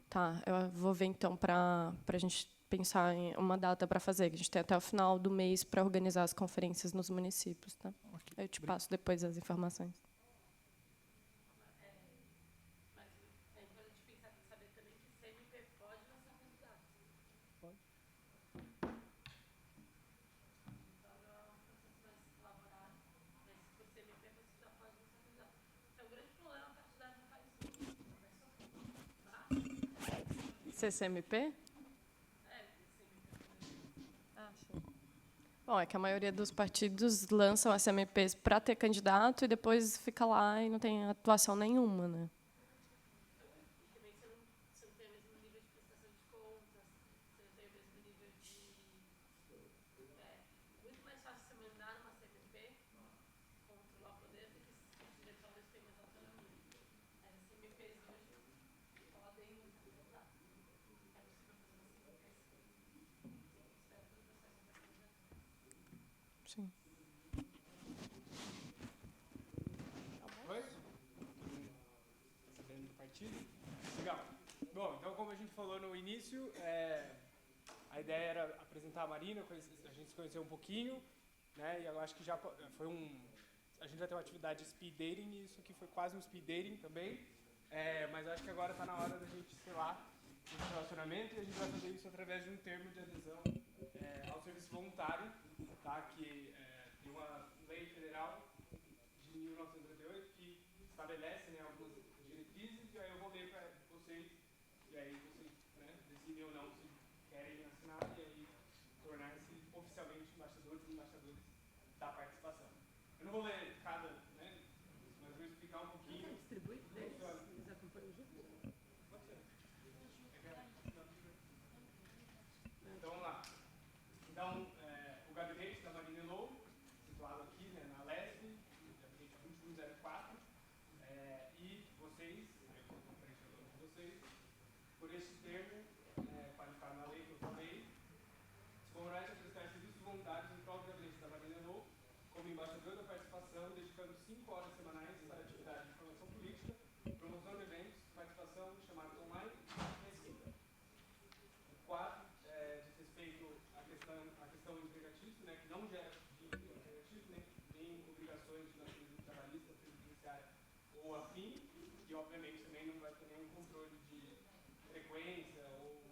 [SPEAKER 16] Tá, eu vou ver então para a gente pensar em uma data para fazer, que a gente tem até o final do mês para organizar as conferências nos municípios, tá? Okay. Eu te passo depois as informações. CCMP? Bom, é que a maioria dos partidos lançam as CMPs para ter candidato e depois fica lá e não tem atuação nenhuma, né? Sim.
[SPEAKER 10] Oi? Sabendo do partido? Legal. Bom, então, como a gente falou no início, a ideia era apresentar a Marina, a gente se conheceu um pouquinho, né? E eu acho que já foi a gente vai ter uma atividade de speed dating, e isso aqui foi quase um speed dating também. Mas acho que agora está na hora da gente, sei lá, esse relacionamento, e a gente vai fazer isso através de um termo de adesão ao serviço voluntário, tá? Que tem uma lei federal de 1998 que estabelece, né, algumas diretrizes, e aí eu vou ler para vocês, e aí vocês, né, decidem ou não se querem assinar, e aí tornar-se oficialmente embaixadores e embaixadoras da participação. Eu não vou ler cada, né, mas vou explicar um pouquinho.
[SPEAKER 1] Distribui? Eles acompanham junto?
[SPEAKER 10] Pode ser. Então, vamos lá. Então, o gabinete da Marina Low, situado aqui, né, na LESP, gabinete 2104, e vocês, eu vou preencher o nome de vocês, por este termo, qualificado na lei que eu falei, se comprometem a prestar serviços voluntários em prol do gabinete da Marina Low, como embaixador da participação, dedicando 5 horas semanais para atividade de formação política, promoção de eventos, participação, chamadas online e pesquisa. O 4 diz respeito à questão empregatícia, né, que não gera vínculo empregatício, nem obrigações de natureza trabalhista, previdenciária ou afim, e obviamente também não vai ter nenhum controle de frequência ou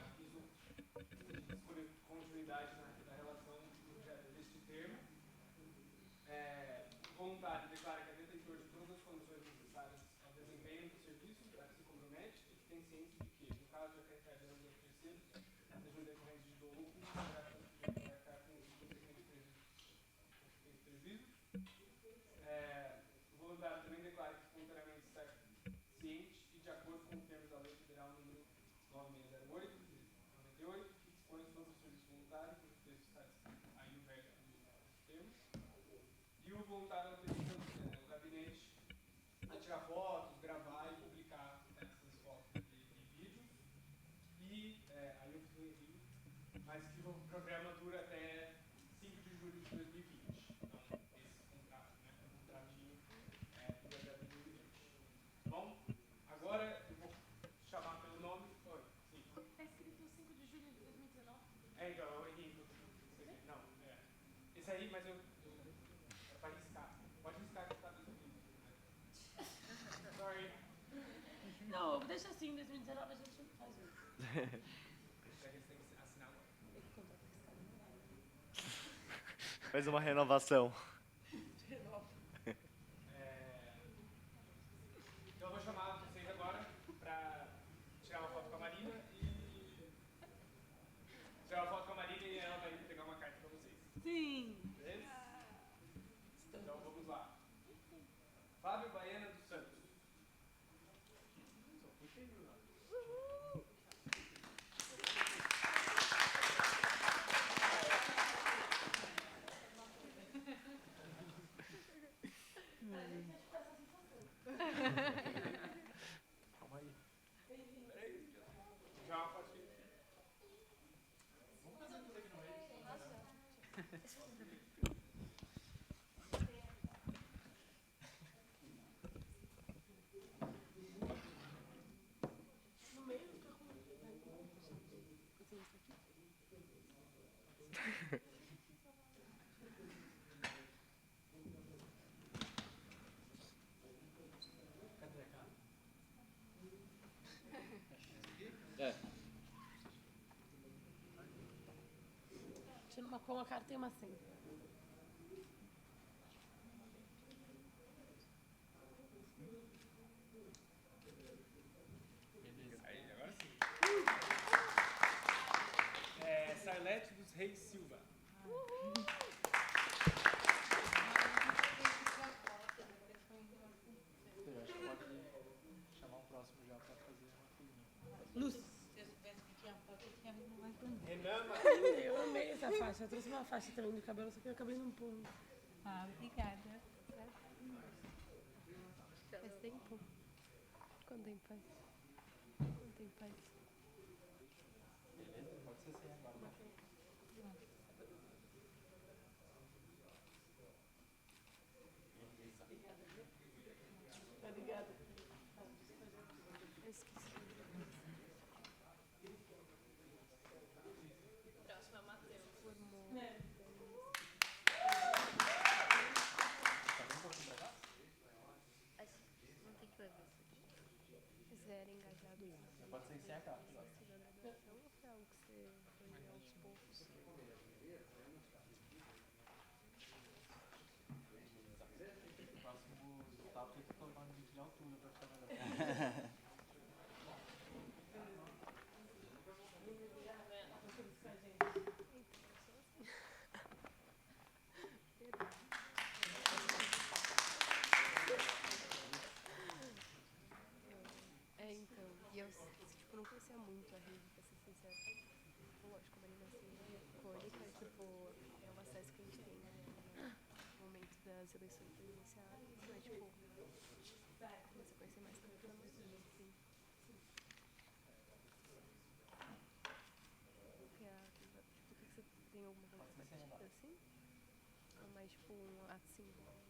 [SPEAKER 10] aviso de descontinuidade da relação deste termo. O voluntário declara que é detentor de todas as condições necessárias ao desempenho do serviço para que se compromete e que tem ciência de que, no caso de acarretar de terceiro, sejam decorrentes de dolo, vai arcar com os consequentes prejuízos. O voluntário também declara que espontaneamente está ciente e de acordo com os termos da Lei Federal número 9608, de 98, que dispõe sobre o serviço voluntário, que o texto está aí no velho termo. E o voluntário autoriza o gabinete a tirar fotos, gravar e publicar essas fotos e vídeos. E aí eu fiz um envio, mas que o programa dura até 5 de julho de 2020. Então, esse contrato, né, um contratinho dura até 2020. Tá bom? Agora eu vou chamar pelo nome. Oi, sim.
[SPEAKER 3] Está escrito 5 de julho de 2019?
[SPEAKER 10] Então, eu errei. Não, esse aí, mas eu para riscar. Pode riscar que está 2020. Sorry.
[SPEAKER 1] Não, deixa assim, em 2019 a gente faz isso.
[SPEAKER 10] Eles têm que assinar agora.
[SPEAKER 2] Faz uma renovação.
[SPEAKER 10] Então eu vou chamar vocês agora para tirar uma foto com a Marina e ela vai pegar uma carta para vocês.
[SPEAKER 1] Sim.
[SPEAKER 10] Beleza? Então vamos lá. Fábio Baena dos Santos. Calma aí. Peraí. Já uma fotinha. Vamos fazer tudo aqui no meio.
[SPEAKER 1] No meio fica ruim. Fazer isso aqui.
[SPEAKER 10] Cadê a cara?
[SPEAKER 1] Tira uma com a carta e uma sem.
[SPEAKER 10] Aí, agora sim. Sarlete dos Reis Silva.
[SPEAKER 17] Eu acho que pode chamar o próximo já para fazer uma filhinha.
[SPEAKER 1] Lúcia.
[SPEAKER 10] Renan
[SPEAKER 1] Eu amei essa faixa. Eu trouxe uma faixa também de cabelo, só que eu acabei num pulo.
[SPEAKER 18] Ah, obrigada.
[SPEAKER 9] Faz tempo. Quanto tempo faz? Quanto tempo faz?
[SPEAKER 17] Beleza, pode ser sem agora.
[SPEAKER 1] Obrigada.
[SPEAKER 9] Eu esqueci.
[SPEAKER 3] Próximo é o Matheus.
[SPEAKER 9] Formou.
[SPEAKER 7] Não tem que levar isso aqui.
[SPEAKER 9] Esse Você era engajado
[SPEAKER 8] Pode ser em CH.
[SPEAKER 9] na graduação ou foi algo que você foi aos poucos?
[SPEAKER 8] O próximo estado tem que colocar um limite de altura para ficar melhor.
[SPEAKER 9] Então, e eu, tipo, não conhecia muito a rede, pra ser sincera. Tipo, lógico, a Marina, assim, é icônica, tipo, é uma acesso que a gente tem, né, no momento das eleições presidenciais, mas, tipo, comecei a conhecer mais também pela Marina, assim. Tipo, o que você tem alguma coisa parecida, assim? Ou mais, tipo, um ato simbólico?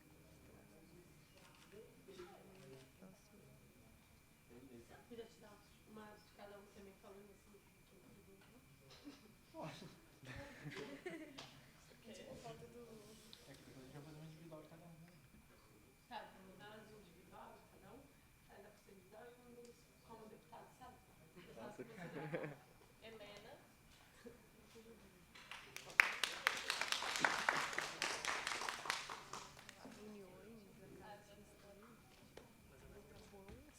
[SPEAKER 1] Podia te dar uma de cada um também falando assim.
[SPEAKER 8] Posso.
[SPEAKER 9] Tipo, foto do...
[SPEAKER 8] É que depois a gente vai fazer uma individual de cada um.
[SPEAKER 1] Tá, vamos dar as individual de cada um. Aí dá pra ser individual e como deputado, sabe?
[SPEAKER 3] Helena.
[SPEAKER 9] Reuniões, acasos,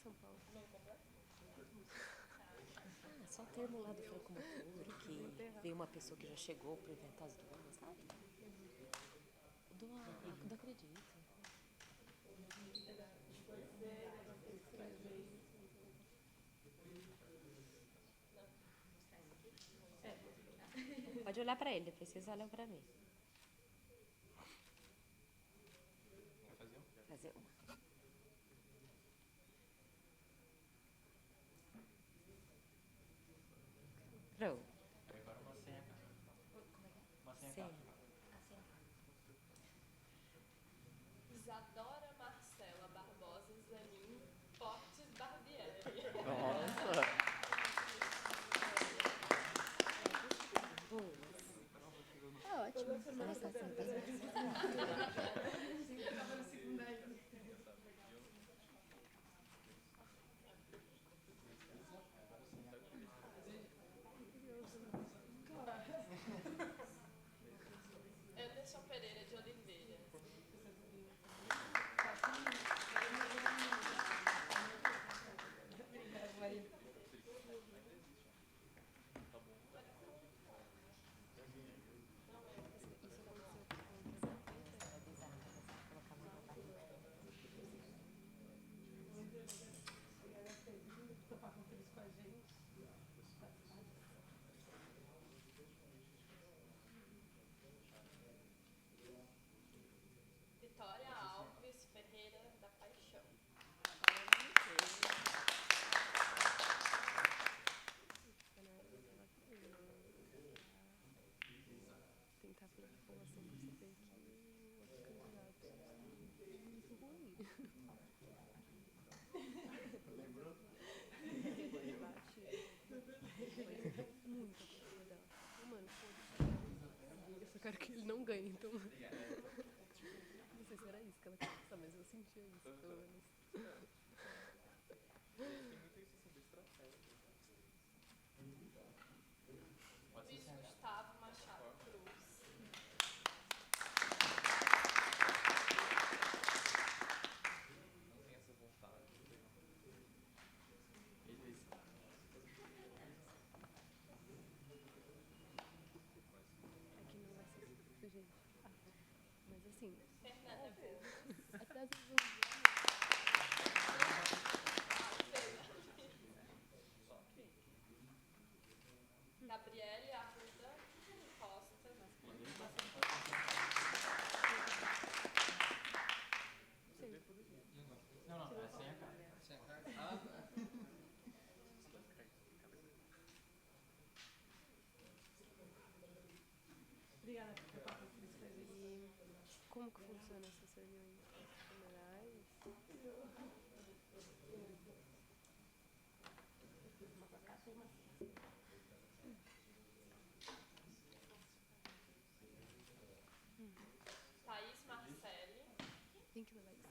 [SPEAKER 9] São Paulo.
[SPEAKER 19] Só o termo lá do franco-motor, que veio uma pessoa que já chegou para inventar as duas, sabe? Do acredito. Pode olhar para ele, depois vocês olham para mim.
[SPEAKER 8] Quer fazer um?
[SPEAKER 19] Fazer uma. Pronto.
[SPEAKER 8] Agora uma senha. Uma senha.
[SPEAKER 19] Senha.
[SPEAKER 3] Isadora Marcela Barbosa Zanin Fortes Barbieri.
[SPEAKER 5] Nossa!
[SPEAKER 19] Tá ótimo. Mas tá
[SPEAKER 3] Anderson Pereira de Oliveira. Vitória Alves Ferreira da Paixão.
[SPEAKER 9] Tentar pegar informação pra saber que o outro candidato é muito ruim.
[SPEAKER 2] Lembrou?
[SPEAKER 9] Debate. Muita coisa dela. Mano, foda-se. Eu só quero que ele não ganhe, então. Não sei se era isso que ela queria passar, mas eu sentia isso, pelo menos.
[SPEAKER 8] Tem muito isso sobre estratégia. Pode
[SPEAKER 3] Luiz
[SPEAKER 8] ser CH.
[SPEAKER 3] Gustavo Machado Cruz.
[SPEAKER 5] Não tem essa vontade.
[SPEAKER 9] Aqui não vai ser isso, gente. Mas assim.
[SPEAKER 3] Fernanda Gomes.
[SPEAKER 9] Até às vezes
[SPEAKER 3] Gabriele Arruda Costa.
[SPEAKER 8] Não, é CH.
[SPEAKER 1] Obrigada por ter passado por isso pra gente.
[SPEAKER 9] E como que funciona essas reuniões funerais?
[SPEAKER 3] Thaís Marcelli.
[SPEAKER 9] Tem que levar isso.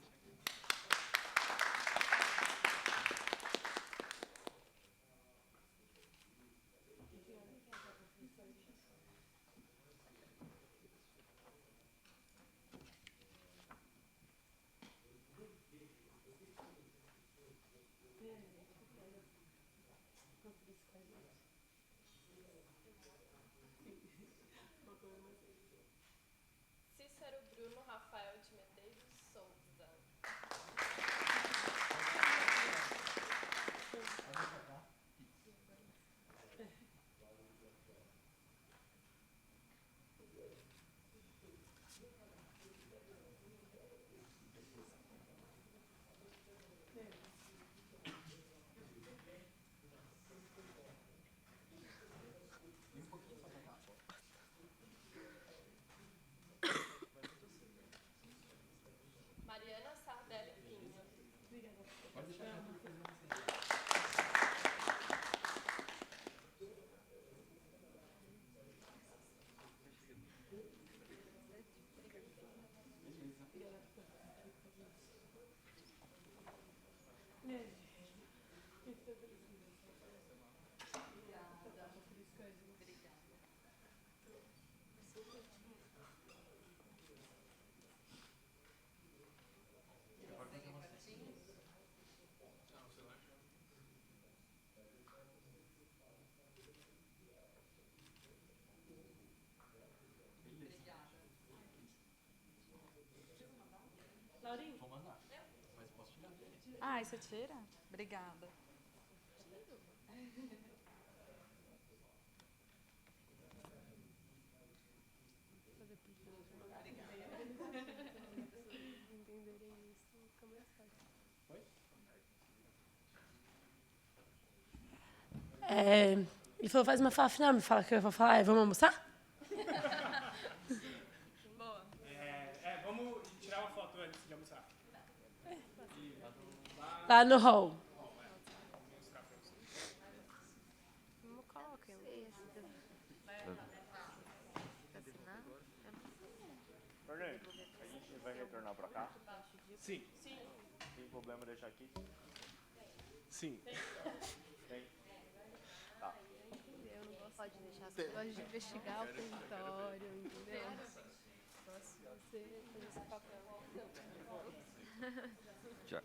[SPEAKER 1] Laurinho?
[SPEAKER 8] Vou mandar. Mas posso tirar.
[SPEAKER 18] Ah, você tira? Obrigada.
[SPEAKER 9] Entenderem isso, fica mais fácil.
[SPEAKER 1] Ele falou, faz uma fala final, me fala o que eu vou falar. Vamos almoçar?
[SPEAKER 18] Boa.
[SPEAKER 10] Vamos tirar uma foto antes de almoçar.
[SPEAKER 1] Lá no hall.
[SPEAKER 9] Não coloquem.
[SPEAKER 2] Fernando, a gente vai retornar pra cá?
[SPEAKER 10] Sim.
[SPEAKER 2] Tem problema deixar aqui?
[SPEAKER 10] Sim.
[SPEAKER 2] Tem? Tá.
[SPEAKER 9] Eu não gosto de deixar as coisas. Eu gosto de investigar o território, entendeu? Gosto de você fazer esse papel.
[SPEAKER 6] Já.